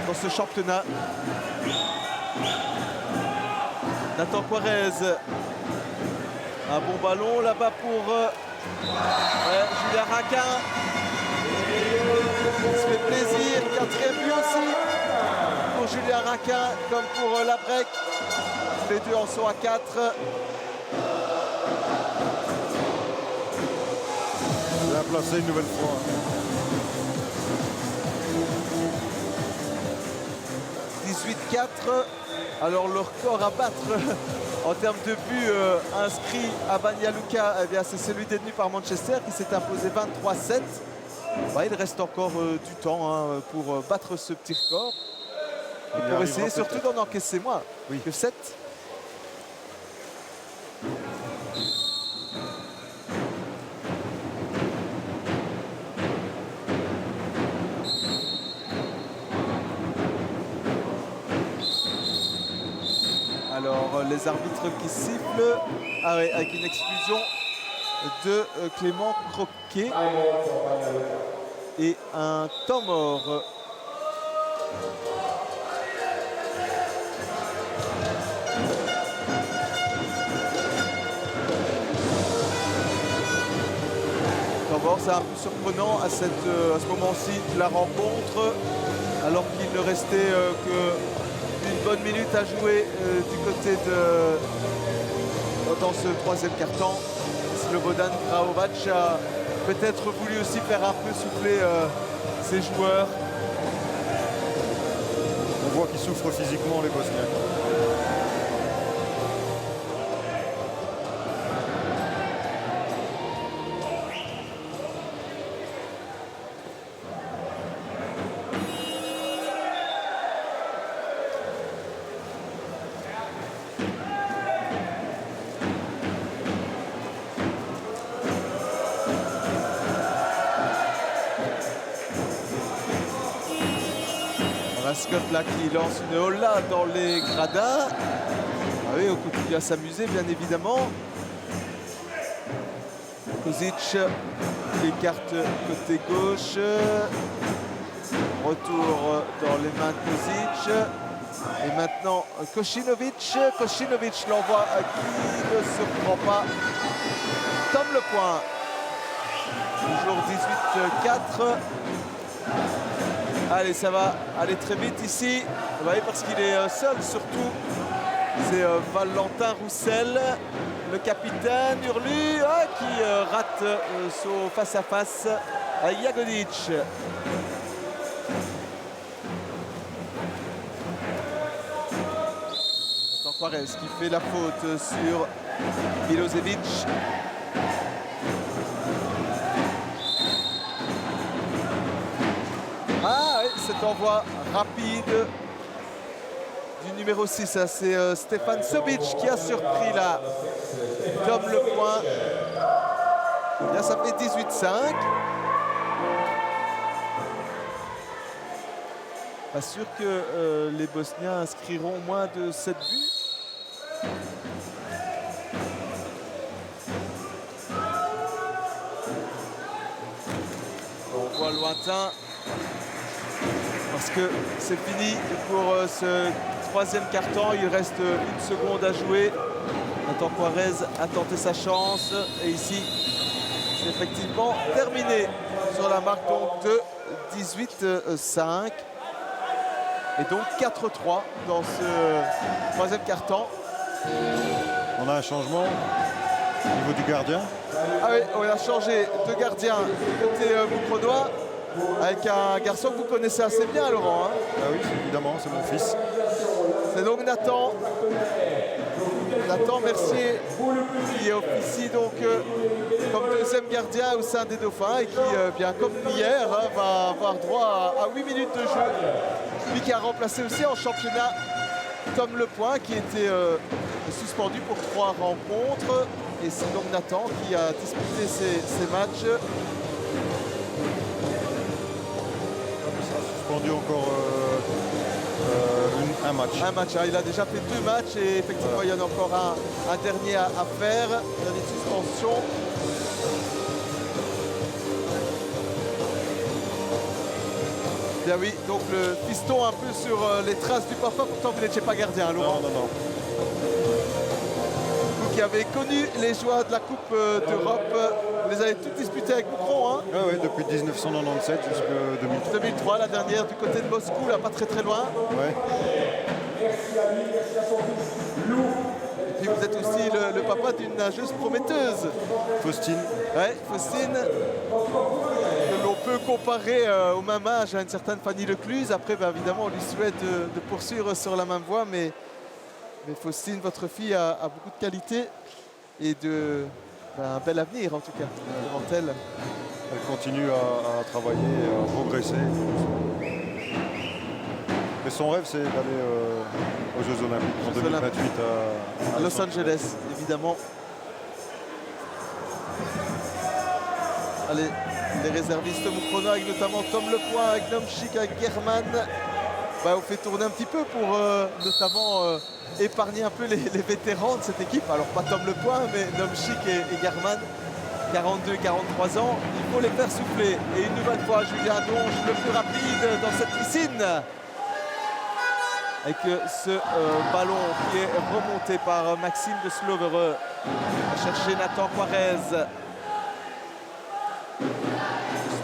dans ce championnat. Nathan Quarez. Un bon ballon là-bas pour Julien Raquin. Il se fait plaisir. 4e but aussi pour Julien Raquin comme pour Labrec. Les deux en sont à 4. Bien placé une nouvelle fois. 18-4. Alors le record à battre en termes de buts inscrits à Banja Luka, eh bien, c'est celui détenu par Manchester qui s'est imposé 23-7. Bah, il reste encore du temps pour battre ce petit record. Et pour essayer surtout d'en encaisser moins que 7. Alors les arbitres qui sifflent avec une exclusion de Clément Croquet et un temps mort. Temps mort, c'est un peu surprenant à ce moment-ci de la rencontre, alors qu'il ne restait que une bonne minute à jouer du côté dans ce 3e quart-temps. Slobodan Kraovac a peut-être voulu aussi faire un peu souffler ses joueurs. On voit qu'ils souffrent physiquement, les Bosniens. Raskot là qui lance une hola dans les gradins. Ah oui, on continue à s'amuser bien évidemment. Kozic écarte côté gauche. Retour dans les mains de Kozic. Et maintenant Kocinovic. Kocinovic l'envoie qui ne se prend pas. Tom le point. Toujours 18-4. Allez, ça va aller très vite ici. Vous voyez, parce qu'il est seul surtout. C'est Valentin Roussel, le capitaine Hurlu, qui rate son face-à-face à Jagodic. Quarez qui fait la faute sur Milosevic. Ah oui, cet envoi rapide du numéro 6, c'est Stefan Sobic qui a surpris là. Tom le point. Bien, ça fait 18-5. Pas sûr que les Bosniens inscriront moins de 7 buts. On voit lointain. Parce que c'est fini pour ce 3e quart-temps. Il reste une seconde à jouer. Nathan Quarez a tenté sa chance. Et ici, c'est effectivement terminé sur la marque donc, de 18-5. Et donc 4-3 dans ce 3e quart-temps. On a un changement au niveau du gardien. Ah oui, on a changé de gardien côté Mucronois avec un garçon que vous connaissez assez bien, Laurent. Hein. Ah oui, évidemment, c'est mon fils. C'est donc Nathan Mercier qui officie donc comme deuxième gardien au sein des Dauphins et qui, bien comme hier, hein, va avoir droit à 8 minutes de jeu. Lui qui a remplacé aussi en championnat Tom Lepoint qui était suspendu pour 3 rencontres. Et c'est donc Nathan qui a disputé ces matchs. Suspendu encore un match. Un match, hein. Il a déjà fait 2 matchs et effectivement il y en a encore un dernier à faire, dernière suspension. Bien oui, donc le piston un peu sur les traces du papa, pourtant vous n'étiez pas gardien, Laurent. Non. Vous qui avez connu les joies de la Coupe d'Europe, vous les avez toutes disputées avec Moucron, hein. Ah oui, depuis 1997 jusqu'à 2003. 2003, la dernière du côté de Moscou, là pas très loin. Ouais. Et puis vous êtes aussi le papa d'une nageuse prometteuse. Faustine. Ouais, Faustine, que l'on peut comparer au même âge à une certaine Fanny Lecluse. Après, ben, évidemment, on lui souhaite de poursuivre sur la même voie, mais Faustine, votre fille, a beaucoup de qualité et un bel avenir en tout cas devant elle. Elle continue à travailler, à progresser. Mais son rêve, c'est d'aller aux Jeux Olympiques en 2028 à Los Angeles, évidemment. Allez, les réservistes Mucronois, avec notamment Tom Lepoint, avec Nomchik, avec German. Bah, on fait tourner un petit peu pour notamment épargner un peu les vétérans de cette équipe. Alors pas Tom Lepoint, mais Nomchik et German, 42, 43 ans. Il faut les faire souffler. Et une nouvelle fois, Julien Donge, le plus rapide dans cette piscine. Avec ce ballon qui est remonté par Maxime de Slovereux. À chercher Nathan Quarez.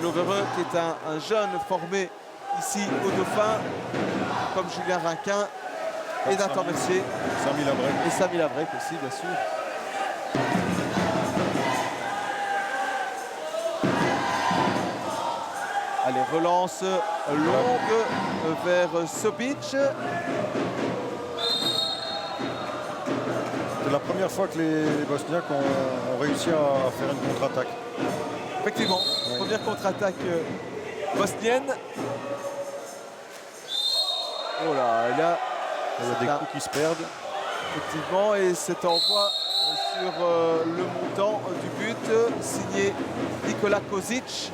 Slovereux qui est un jeune formé ici au Dauphin, comme Julien Rinquin et Nathan Mercier. Samy Labrec. Et Samy Labrec aussi, bien sûr. Allez, relance longue vers Sobic. C'est la première fois que les Bosniaques ont réussi à faire une contre-attaque. Effectivement, première contre-attaque bosnienne. Oh là, et là, il y a des coups qui se perdent. Effectivement, et cet envoi sur le montant du but, signé Nikola Kozic.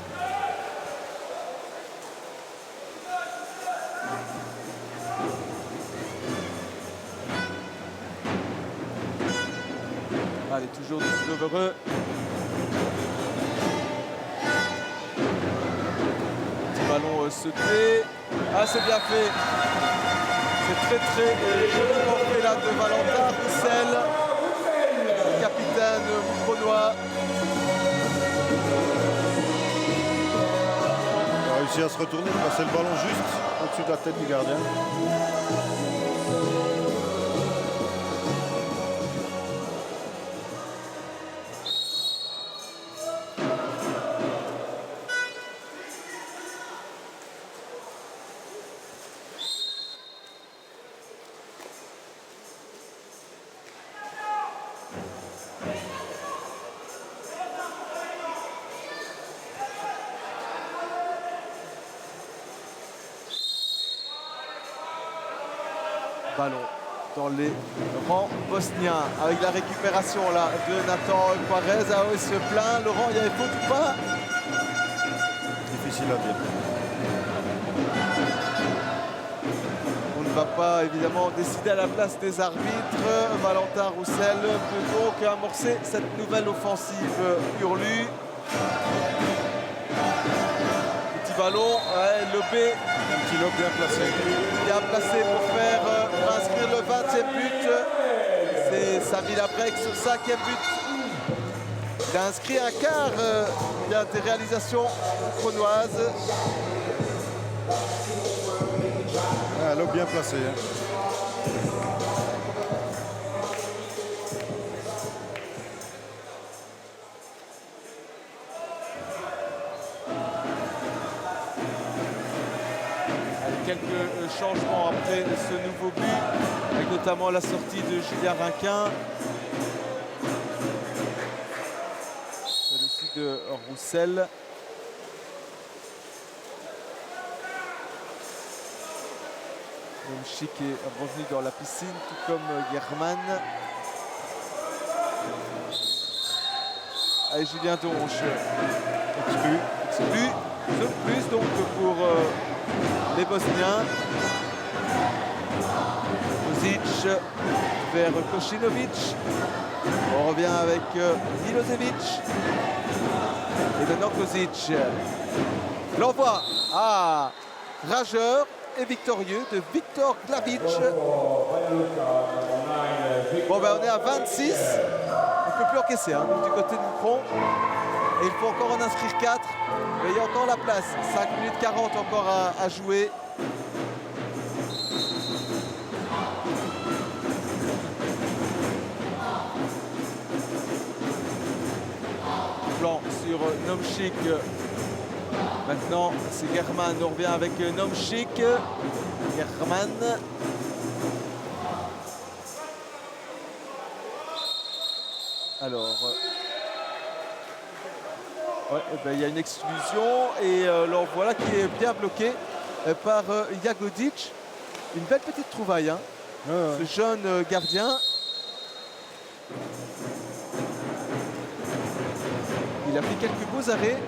Allez, toujours du Slovereux. Petit ballon sauté. Ah, c'est bien fait. C'est très joliment fait là de Valentin Roussel, le capitaine Mucronois. Il a réussi à se retourner, de passer le ballon juste au-dessus de la tête du gardien. Ballon dans les rangs bosniens avec la récupération là de Nathan Quarez. Ah oui, se plaint. Laurent, il y avait faute ou pas? Difficile à dire. On ne va pas évidemment décider à la place des arbitres. Valentin Roussel peut donc amorcer cette nouvelle offensive Hurlu. Petit ballon, lobé. Un petit lob bien placé. Bien placé pour inscrire le 20e but. C'est Samy Labrec sur 5e but. Il a inscrit un quart des réalisations mucronoises. Un lob bien placé. quelques changements après ce nouveau but, avec notamment la sortie de Julien Rinquin. Celle-ci de Roussel. Nomchik est revenu dans la piscine, tout comme German. Allez, Julien Donche. Exclu. De plus donc pour les Bosniens. Kozic vers Kocinovic. On revient avec Milosevic. Et maintenant Kozic. L'envoi rageur et victorieux de Viktor Glavic. Bon ben on est à 26. On ne peut plus encaisser du côté de Moucron. Et il faut encore en inscrire 4. Mais il y a encore la place. 5 minutes 40 encore à jouer. Plan sur Nomchik. Maintenant, c'est German. On revient avec Nomchik. German. Alors... ouais, il y a une exclusion et l'envoi là qui est bien bloqué par Jagodic. Une belle petite trouvaille, ce jeune gardien. Il a fait quelques beaux arrêts.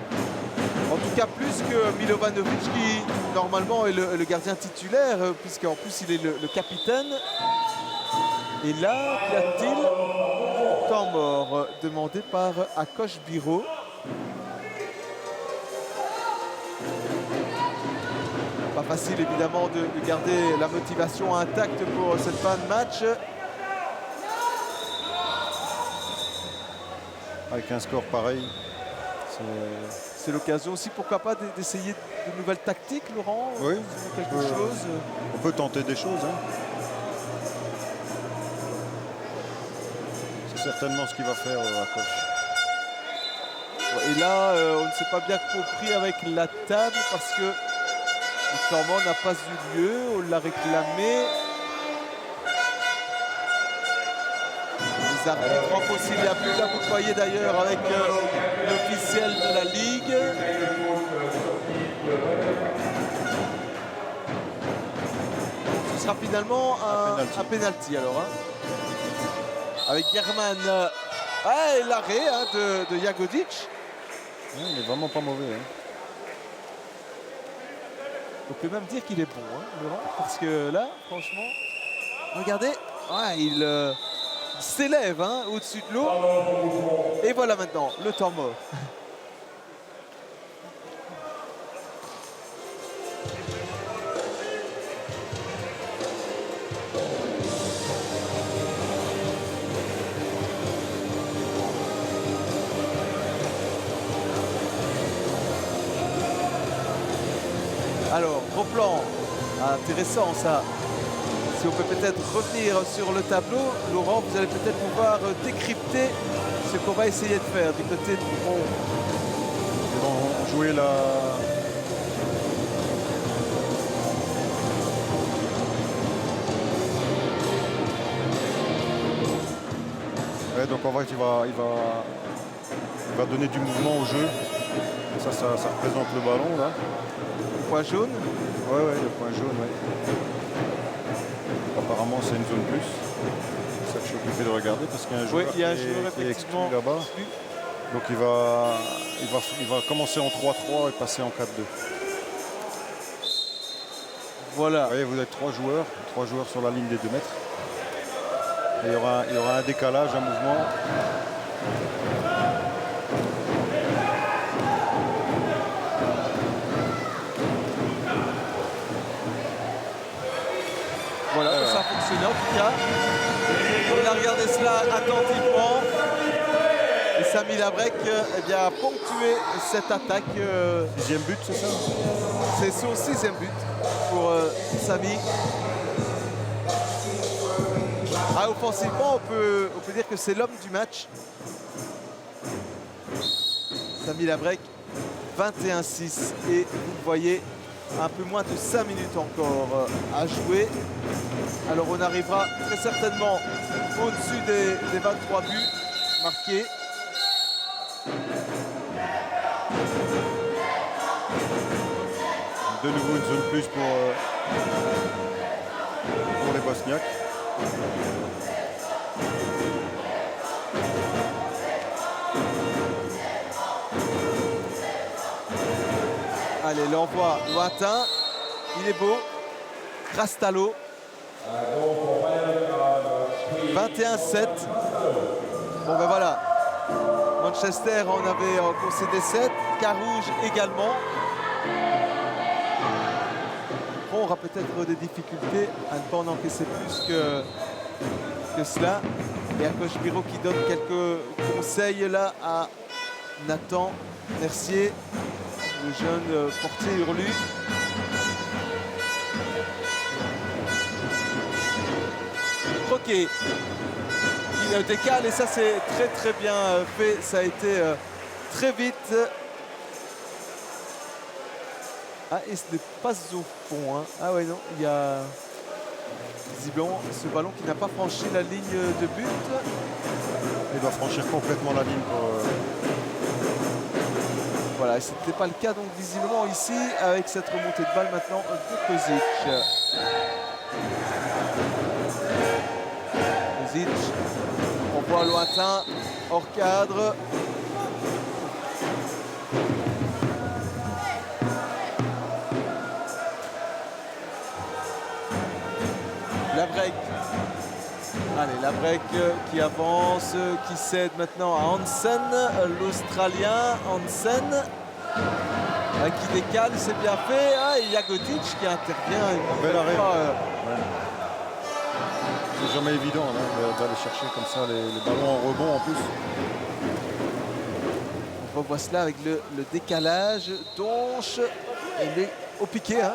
En tout cas plus que Milovanovic qui normalement est le gardien titulaire puisqu'en plus il est le capitaine. Et là, y a-t-il temps mort demandé par Akos Biro. Pas facile évidemment de garder la motivation intacte pour cette fin de match. Avec un score pareil, c'est l'occasion aussi, pourquoi pas, d'essayer de nouvelles tactiques, Laurent. Oui, quelque chose. On peut tenter des choses. C'est certainement ce qu'il va faire à Koch. Et là, on ne s'est pas bien compris avec la table parce que le temps mort n'a pas eu lieu. On l'a réclamé. Les arbitres en aussi, il y a plus là, vous voyez d'ailleurs avec l'officiel de la Ligue. Ce sera finalement un penalty alors. Avec German. Et l'arrêt de Jagodic. Il n'est vraiment pas mauvais. On peut même dire qu'il est bon, Laurent, parce que là, franchement, regardez, il s'élève au-dessus de l'eau. Et voilà maintenant le temps mort. Alors, gros plan, intéressant ça. Si on peut peut-être revenir sur le tableau, Laurent, vous allez peut-être pouvoir décrypter ce qu'on va essayer de faire du côté de Moucron. Ils vont jouer la... Ouais, donc en vrai, il va donner du mouvement au jeu. Ça représente le ballon là. Point jaune. Ouais, le point jaune, Apparemment, c'est une zone plus. C'est ça que je suis occupé de regarder parce qu'il y a un joueur, qui est exclu là-bas. Donc il va commencer en 3-3 et passer en 4-2. Voilà. Vous voyez, vous êtes 3 joueurs sur la ligne des 2 mètres. Et il y aura un décalage, un mouvement. Voilà, ça a fonctionné en tout cas. On a regardé cela attentivement. Et Sami Labrec a ponctué cette attaque. 6e but, c'est ça? C'est son 6e but pour Sami. Offensivement, on peut dire que c'est l'homme du match. Sami Labrec, 21-6. Et vous le voyez, Un peu moins de 5 minutes encore à jouer. Alors on arrivera très certainement au-dessus des 23 buts marqués. De nouveau une zone plus pour les Bosniaques. Allez, l'envoi lointain. Il est beau. Rastalo. 21-7. Bon ben voilà. Manchester en avait concédé 7. Carouge également. On aura peut-être des difficultés à ne pas en encaisser plus que cela. Et un coach Biro qui donne quelques conseils là à Nathan Mercier, le jeune portier hurlu. Croquet qui décale et ça c'est très bien fait. Ça a été très vite. Ah, et ce n'est pas au fond. Hein. Ah ouais, non, il y a visiblement ce ballon qui n'a pas franchi la ligne de but. Il doit franchir complètement la ligne pour... Voilà, et ce n'était pas le cas donc visiblement ici avec cette remontée de balle maintenant de Kozic. Kozic, on voit lointain, hors cadre. La break. Allez, la break qui avance, qui cède maintenant à Hansen, l'Australien Hansen, qui décale, c'est bien fait. Ah, et Jagodic qui intervient. Bel arrêt. C'est jamais évident d'aller chercher comme ça les ballons en rebond en plus. On revoit cela avec le décalage. Donche, il est au piqué, hein.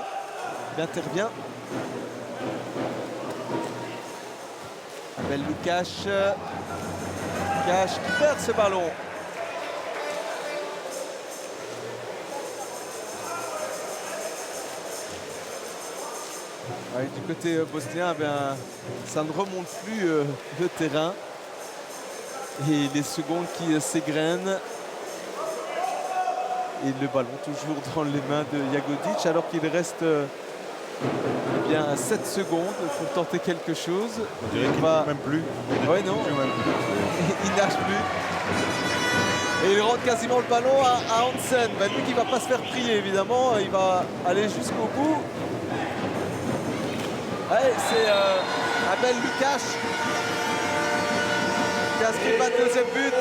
Il intervient. Abel Lukash. Lukash qui perd ce ballon. Ouais, du côté bosnien, ça ne remonte plus le terrain. Et les secondes qui s'égrènent. Et le ballon toujours dans les mains de Jagodic alors qu'il reste 7 secondes pour tenter quelque chose. On dirait qu'il ne même plus. Ouais, non. Il nage plus. Et il rentre quasiment le ballon à Hansen. Lui qui ne va pas se faire prier évidemment. Il va aller jusqu'au bout. Ouais, c'est Abel Lukash qui a inscrit le 22e but.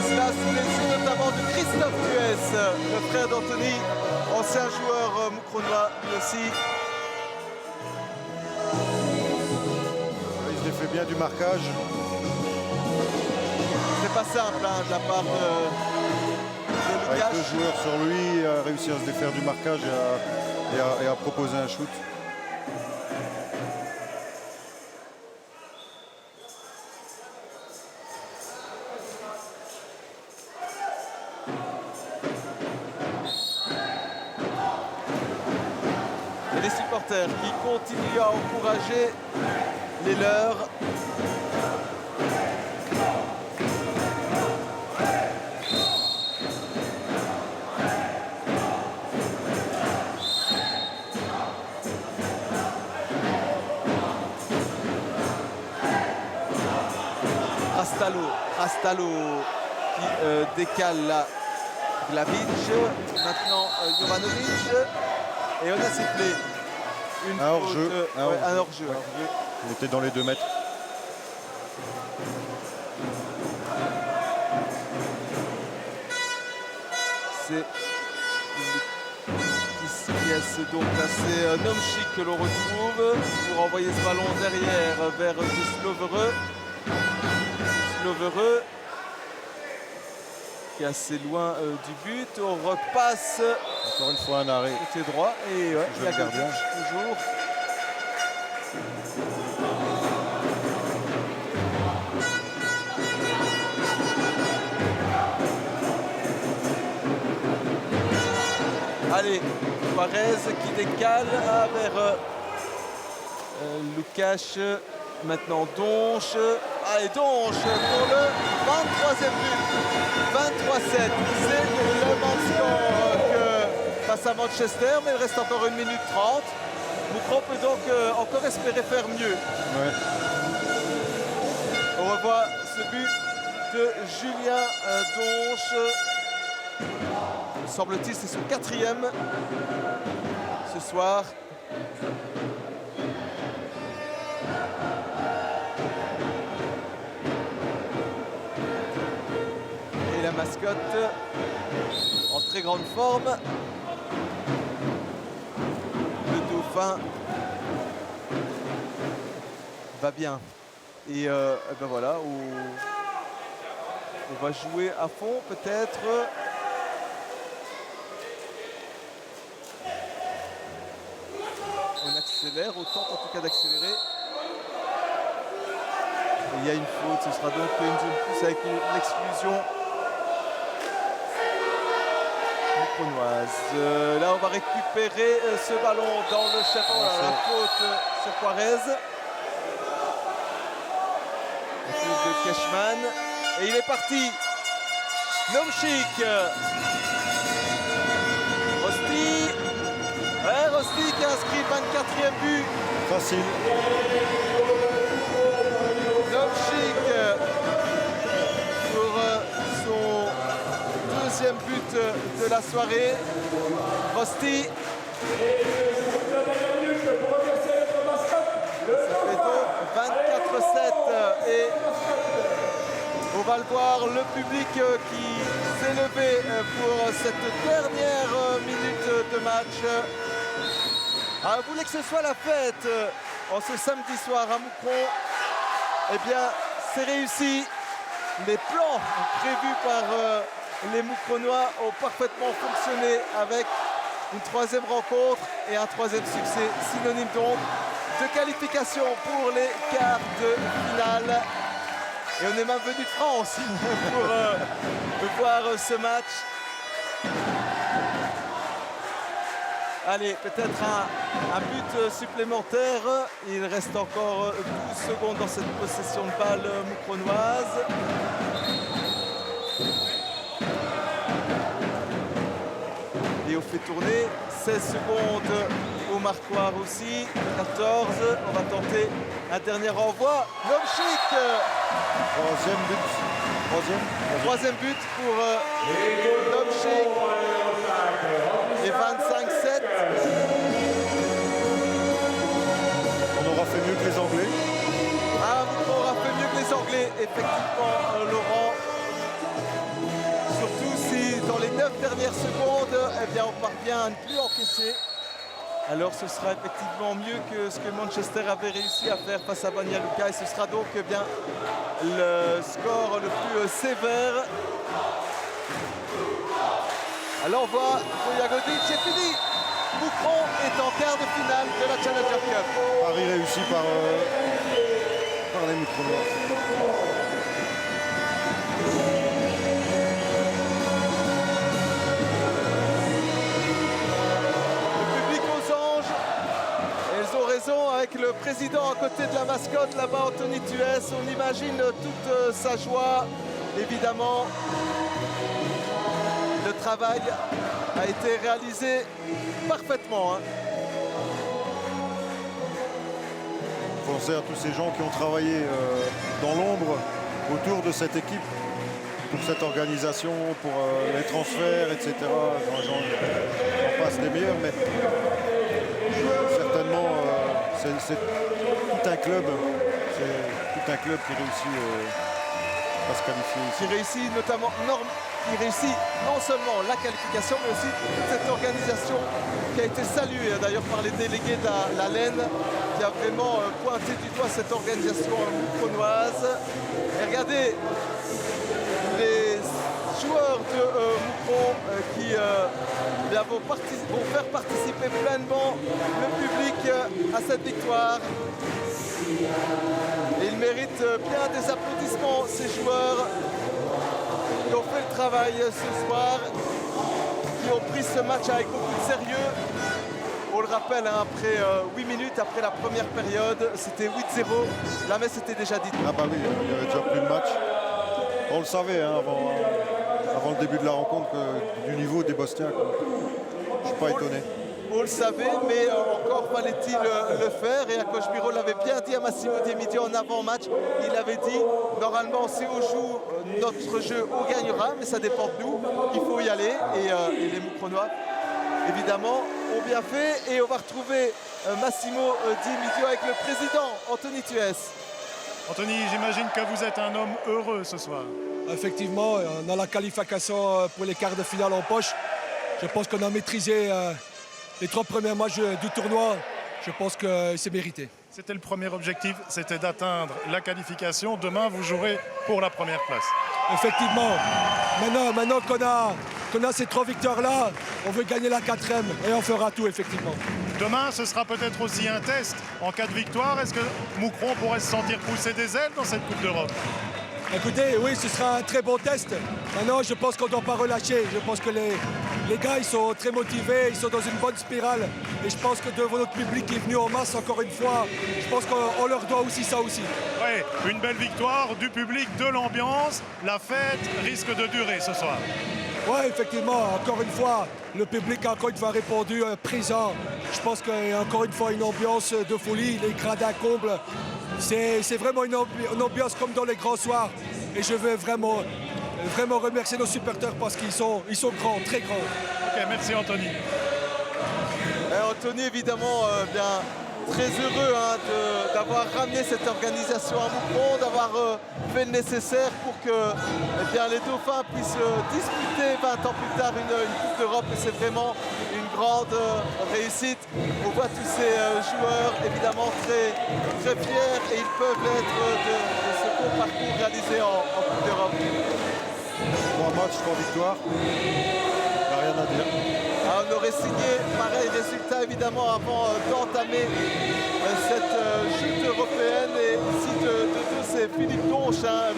Cela sous les yeux notamment de Christophe Duès, le frère d'Anthony, ancien joueur moucronois lui aussi. Il se fait bien du marquage. C'est pas simple hein, de la part de Lukash. Avec 2 joueurs sur lui, il a réussi à se défaire du marquage et à proposer un shoot. Et les supporters qui continuent à encourager les leurs. Rastalo qui décale la Glavic. Maintenant Jovanovic. Et on a sifflé une Un hors-jeu. Un hors-jeu. Il était dans les 2 mètres. C'est ici donc c'est Nomchik que l'on retrouve pour envoyer ce ballon derrière vers Slovereux. Slovereux qui est assez loin du but. On repasse. Encore une fois un arrêt. Côté droit et ouais, le gardien. Toujours. Allez, Juarez qui décale vers Lukash. Maintenant Donche. Allez, Donche pour le 23e but. 23-7. C'est le même score que face à Manchester, mais il reste encore 1 minute 30. Moucron peut donc encore espérer faire mieux. Ouais. On revoit ce but de Julien Donche. Semble-t-il, c'est son 4e ce soir. Et la mascotte en très grande forme. Le dauphin va bien. Et ben voilà, on va jouer à fond peut-être. On accélère, on tente en tout cas d'accélérer. Il y a une faute, ce sera donc une zone plus avec l'exclusion moucronoise. Là on va récupérer ce ballon dans le chapeau. La faute sur Juarez. De Cashman et il est parti. Nomchik. Rosti. Ouais, Rosti qui a inscrit le 24e but. Facile. Nomchik pour son 2e but de la soirée. Rosti. Ça fait donc 24-7 et on va le voir, le public qui s'est levé pour cette dernière minute de match. Vous voulez que ce soit la fête en ce samedi soir à Moucron? Eh bien, c'est réussi. Les plans prévus par les Moucronois ont parfaitement fonctionné avec une 3e rencontre et un 3e succès. Synonyme donc de qualification pour les quarts de finale. Et on est même venu de France pour voir ce match. Allez, peut-être un but supplémentaire. Il reste encore 12 secondes dans cette possession de balle moucronoise. Et on fait tourner 16 secondes au marquoir aussi. 14. On va tenter un dernier renvoi. Nomchik. 3e but. 3e but pour Nomchik. Et 25-7. On aura fait mieux que les Anglais. On aura fait mieux que les Anglais, effectivement, Laurent. Surtout si dans les 9 dernières secondes, eh bien, on parvient à ne plus encaisser. Alors ce sera effectivement mieux que ce que Manchester avait réussi à faire face à Banja Luka. Et ce sera donc eh bien, le score le plus sévère. Alors on voit Jagodic, c'est fini. Moucron est en quart de finale de la Challenger Cup. Pari réussi par les Moucronois. Le public aux anges. Elles ont raison avec le président à côté de la mascotte là-bas, Anthony Tuès. On imagine toute sa joie, évidemment. Le travail a été réalisé parfaitement. Pensez à tous ces gens qui ont travaillé dans l'ombre autour de cette équipe, pour cette organisation, pour les transferts, etc. J'en passe les meilleurs, mais certainement c'est tout un club. C'est tout un club qui réussit à se qualifier ici. Qui réussit notamment il réussit non seulement la qualification, mais aussi cette organisation qui a été saluée d'ailleurs par les délégués de la LEN, qui a vraiment pointé du doigt cette organisation moucronoise. Et regardez les joueurs de Moucron qui vont faire participer pleinement le public à cette victoire. Et ils méritent bien des applaudissements, ces joueurs qui ont fait le travail ce soir, qui ont pris ce match avec beaucoup de sérieux. On le rappelle, hein, après 8 minutes, après la première période, c'était 8-0. La messe était déjà dite. Ah bah oui, il y avait déjà plus de match. On le savait hein, avant le début de la rencontre du niveau des Bosniaques. Je ne suis pas étonné. On le savait, mais encore fallait-il le faire. Et Coach Biro l'avait bien dit à Massimo Diemidio en avant-match. Il avait dit, normalement, si on joue notre jeu, on gagnera, mais ça dépend de nous. Il faut y aller. Et les Moucronois, évidemment, ont bien fait. Et on va retrouver Massimo Diemidio avec le président, Anthony Tuès. Anthony, j'imagine que vous êtes un homme heureux ce soir. Effectivement, on a la qualification pour les quarts de finale en poche. Je pense qu'on a maîtrisé les 3 premiers matchs du tournoi. Je pense que c'est mérité. C'était le premier objectif, c'était d'atteindre la qualification. Demain, vous jouerez pour la première place. Effectivement, maintenant qu'on a ces 3 victoires-là, on veut gagner la 4e et on fera tout, effectivement. Demain, ce sera peut-être aussi un test. En cas de victoire, est-ce que Moucron pourrait se sentir pousser des ailes dans cette Coupe d'Europe? Écoutez, oui, ce sera un très bon test. Maintenant, je pense qu'on ne doit pas relâcher. Je pense que les gars, ils sont très motivés, ils sont dans une bonne spirale. Et je pense que devant notre public qui est venu en masse, encore une fois, je pense qu'on leur doit aussi ça aussi. Oui, une belle victoire, du public, de l'ambiance. La fête risque de durer ce soir. Oui, effectivement, encore une fois, le public a encore une fois répondu présent. Je pense qu'il y a encore une fois une ambiance de folie, les gradins combles. C'est vraiment une ambiance comme dans les grands soirs. Et je veux vraiment remercier nos supporters parce qu'ils sont grands, très grands. Ok, merci Anthony. Anthony, évidemment, bien très heureux hein, d'avoir ramené cette organisation à Moucron, d'avoir fait le nécessaire pour que les Dauphins puissent disputer 20 ans plus tard une Coupe d'Europe. Et c'est vraiment une grande réussite. On voit tous ces joueurs évidemment très, très fiers et ils peuvent l'être de ce beau parcours réalisé en Coupe d'Europe. 3 matchs, 3 victoires. Il n'y a rien à dire. On aurait signé pareil résultat évidemment avant d'entamer cette chute européenne. Et ici c'est Philippe Donche, hein,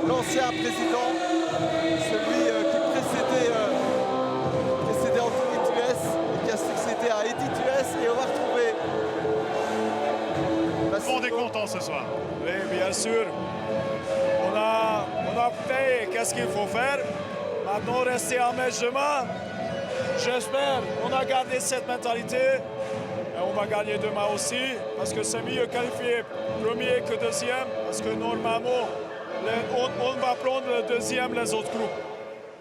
l'ancien président, celui qui précédait Anthony Tuès et qui a succédé à Eddy Tuès. Et on va retrouver... On est content ce soir. Oui, bien sûr. On a fait qu'est-ce qu'il faut faire. Maintenant, rester en match demain. J'espère qu'on a gardé cette mentalité et on va gagner demain aussi parce que c'est mieux qualifier premier que deuxième parce que normalement on va prendre le deuxième les autres groupes.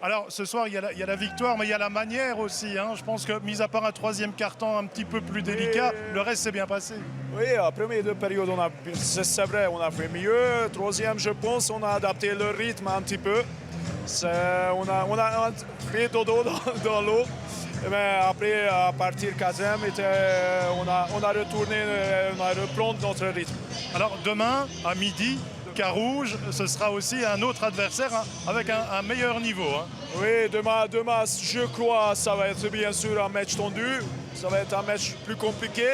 Alors ce soir il y a la victoire mais il y a la manière aussi. Hein. Je pense que mis à part un 3e quart-temps un petit peu plus délicat, le reste s'est bien passé. Oui, à première 2 périodes c'est vrai, on a fait mieux. 3e je pense on a adapté le rythme un petit peu. On a fait dodo dans l'eau. Mais après, à partir 4e, on a retourné, on a repris notre rythme. Alors demain, à midi, Carouge, ce sera aussi un autre adversaire hein, avec un meilleur niveau. Hein. Oui, demain, je crois que ça va être bien sûr un match tendu. Ça va être un match plus compliqué.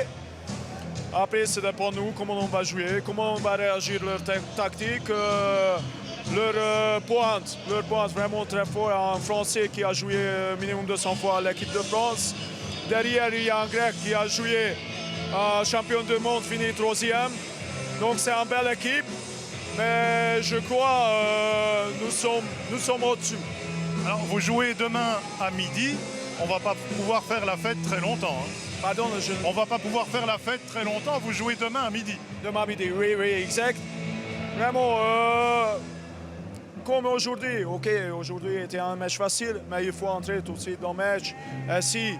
Après, ça dépend de nous, comment on va jouer, comment on va réagir leur tactique. Leur pointe vraiment très fort, un Français qui a joué minimum 200 fois à l'équipe de France. Derrière, il y a un Grec qui a joué champion du monde, fini 3e. Donc c'est une belle équipe, mais je crois nous sommes au-dessus. Alors vous jouez demain à midi, on ne va pas pouvoir faire la fête très longtemps. Hein. Pardon, on ne va pas pouvoir faire la fête très longtemps, vous jouez demain à midi. Demain à midi, oui, exact. Vraiment... Comme aujourd'hui, ok, aujourd'hui était un match facile, mais il faut entrer tout de suite dans le match. Si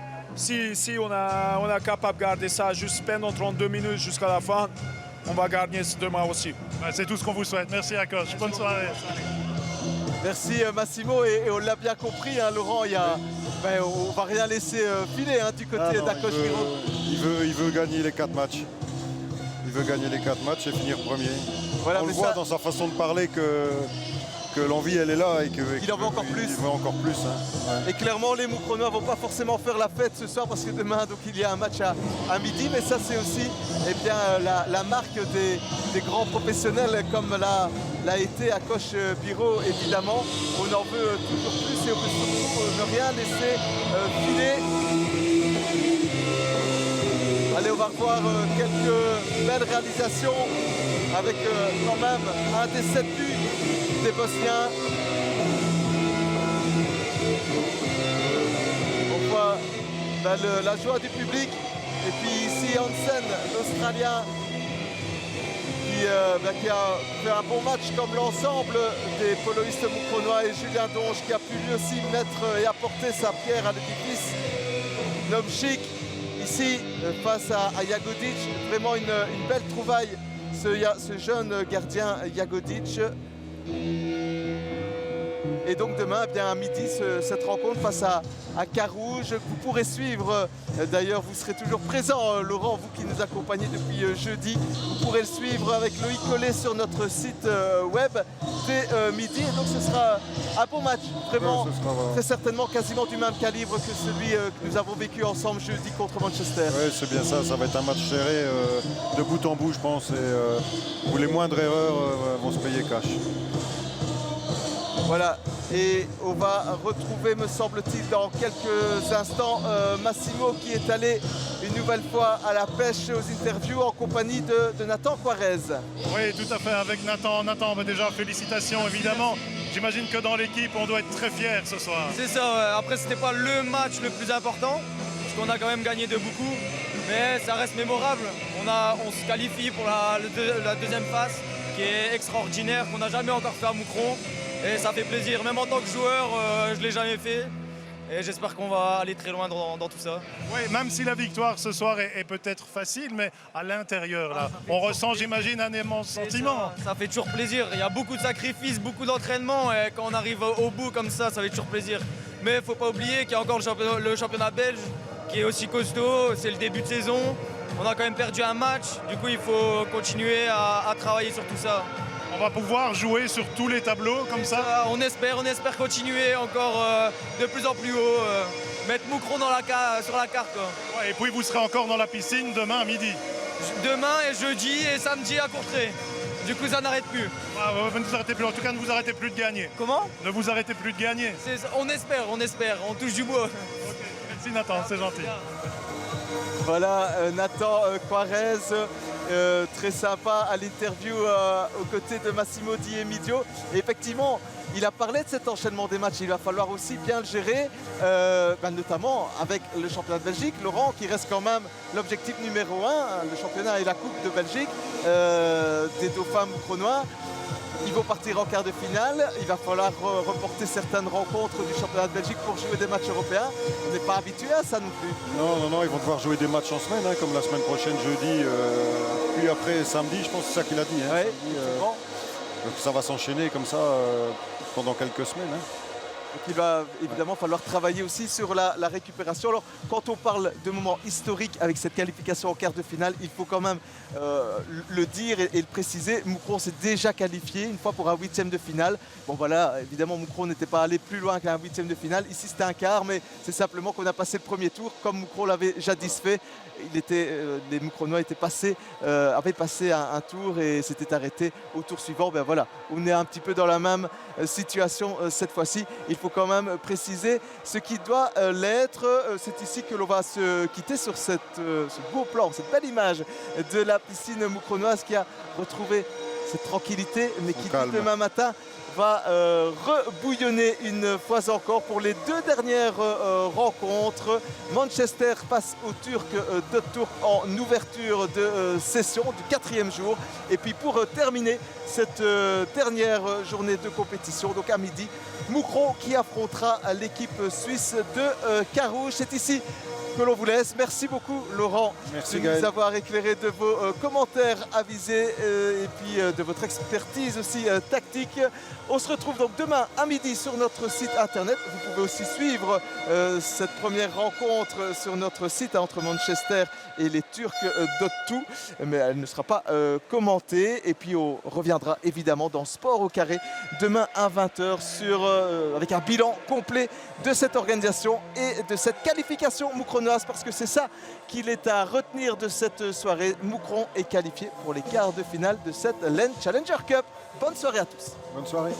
on est capable de garder ça juste pendant 32 minutes jusqu'à la fin, on va gagner demain aussi. C'est tout ce qu'on vous souhaite. Merci à coach. Bonne soirée. Merci Massimo et on l'a bien compris, hein, Laurent, on ne va rien laisser filer hein, du côté d'Acoche Miro. Il veut gagner les 4 matchs. Il veut gagner les 4 matchs et finir premier. Voilà, on le voit dans sa façon de parler que l'envie elle est là et qu'il en veut encore plus. Il veut encore plus. Hein. Ouais. Et clairement, les Mucronois ne vont pas forcément faire la fête ce soir parce que demain, donc, il y a un match à midi. Mais ça, c'est aussi bien, la marque des grands professionnels comme l'a été à Coach Biro, évidemment. On en veut toujours plus et on peut surtout ne rien laisser filer. Allez, on va revoir quelques belles réalisations avec quand même un des 7 buts des Bosniens. On voit la joie du public. Et puis ici Hansen, l'Australien, qui a fait un bon match comme l'ensemble des poloistes mucronois, et Julien Donge qui a pu lui aussi mettre et apporter sa pierre à l'édifice. Nomchik ici face à Jagodic, vraiment une belle trouvaille, ce jeune gardien Jagodic. Et donc demain, bien à midi, cette rencontre face à Carouge. Vous pourrez suivre, d'ailleurs vous serez toujours présent, Laurent, vous qui nous accompagnez depuis jeudi. Vous pourrez le suivre avec Loïc Collet sur notre site web dès midi. Et donc ce sera un beau match, vraiment, très certainement quasiment du même calibre que celui que nous avons vécu ensemble jeudi contre Manchester. Oui, c'est bien ça, ça va être un match serré de bout en bout, je pense, et où les moindres erreurs vont se payer cash. Voilà, et on va retrouver, me semble-t-il, dans quelques instants, Massimo qui est allé une nouvelle fois à la pêche aux interviews en compagnie de Nathan Quarez. Oui, tout à fait, avec Nathan. Nathan, déjà félicitations évidemment. J'imagine que dans l'équipe, on doit être très fiers ce soir. C'est ça, ouais. Après c'était pas le match le plus important, parce qu'on a quand même gagné de beaucoup, mais ça reste mémorable. On se qualifie pour la deuxième phase, qui est extraordinaire, qu'on n'a jamais encore fait à Moucron. Et ça fait plaisir, même en tant que joueur, je ne l'ai jamais fait. Et j'espère qu'on va aller très loin dans tout ça. Oui, même si la victoire ce soir est peut-être facile, mais à l'intérieur, là, on ressent, j'imagine, un immense sentiment. Ça fait toujours plaisir. Il y a beaucoup de sacrifices, beaucoup d'entraînement. Et quand on arrive au bout comme ça fait toujours plaisir. Mais il ne faut pas oublier qu'il y a encore le championnat belge qui est aussi costaud. C'est le début de saison. On a quand même perdu un match. Du coup, il faut continuer à travailler sur tout ça. On va pouvoir jouer sur tous les tableaux comme ça. On espère continuer encore de plus en plus haut, mettre Moucron sur la carte. Quoi. Ouais, et puis vous serez encore dans la piscine demain à midi. Demain et jeudi et samedi à Courtrai. Du coup ça n'arrête plus. Vous ne vous arrêtez plus, en tout cas ne vous arrêtez plus de gagner. Comment? Ne vous arrêtez plus de gagner. On espère, on touche du bois. Okay. Merci Nathan, c'est gentil. Voilà Nathan Quarez. Très sympa à l'interview aux côtés de Massimo Di Emidio. Et effectivement, il a parlé de cet enchaînement des matchs. Il va falloir aussi bien le gérer, notamment avec le championnat de Belgique. Laurent, qui reste quand même l'objectif numéro 1, le championnat et la Coupe de Belgique des Dauphins mucronois. Ils vont partir en quart de finale. Il va falloir reporter certaines rencontres du championnat de Belgique pour jouer des matchs européens. On n'est pas habitué à ça non plus. Non, ils vont devoir jouer des matchs en semaine, hein, comme la semaine prochaine, jeudi, puis après samedi, je pense que c'est ça qu'il a dit. Hein, ouais, samedi, donc ça va s'enchaîner comme ça pendant quelques semaines. Hein. Donc il va évidemment falloir travailler aussi sur la récupération. Alors quand on parle de moments historiques avec cette qualification en quart de finale, il faut quand même le dire et le préciser. Moucron s'est déjà qualifié une fois pour un 8e de finale. Bon voilà, évidemment Moucron n'était pas allé plus loin qu'un 8e de finale. Ici c'était un quart, mais c'est simplement qu'on a passé le premier tour comme Moucron l'avait jadis fait. Les Moucronois avaient passé un tour et s'étaient arrêtés au tour suivant. Ben voilà, on est un petit peu dans la même situation cette fois-ci. Il faut quand même préciser ce qui doit l'être. C'est ici que l'on va se quitter sur ce beau plan, cette belle image de la piscine moucronoise qui a retrouvé cette tranquillité, mais qui demain matin va rebouillonner une fois encore pour les deux dernières rencontres. Manchester passe aux Turcs de Tours en ouverture de session du 4e jour. Et puis pour terminer cette dernière journée de compétition, donc à midi, Moucron qui affrontera l'équipe suisse de Carouge. C'est ici que l'on vous laisse. Merci beaucoup Laurent Merci, de Gaël. nous avoir éclairé de vos commentaires avisés et puis de votre expertise aussi tactique. On se retrouve donc demain à midi sur notre site internet. Vous pouvez aussi suivre cette première rencontre sur notre site entre Manchester et les Turcs d'Ottu, mais elle ne sera pas commentée. Et puis on reviendra évidemment dans Sport au carré demain à 20h avec un bilan complet de cette organisation et de cette qualification moucronoise, parce que c'est ça qu'il est à retenir de cette soirée. Moucron est qualifié pour les quarts de finale de cette LEN Challenger Cup. Bonne soirée à tous. Bonne soirée.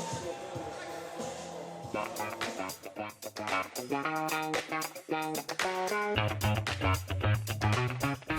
Thank you.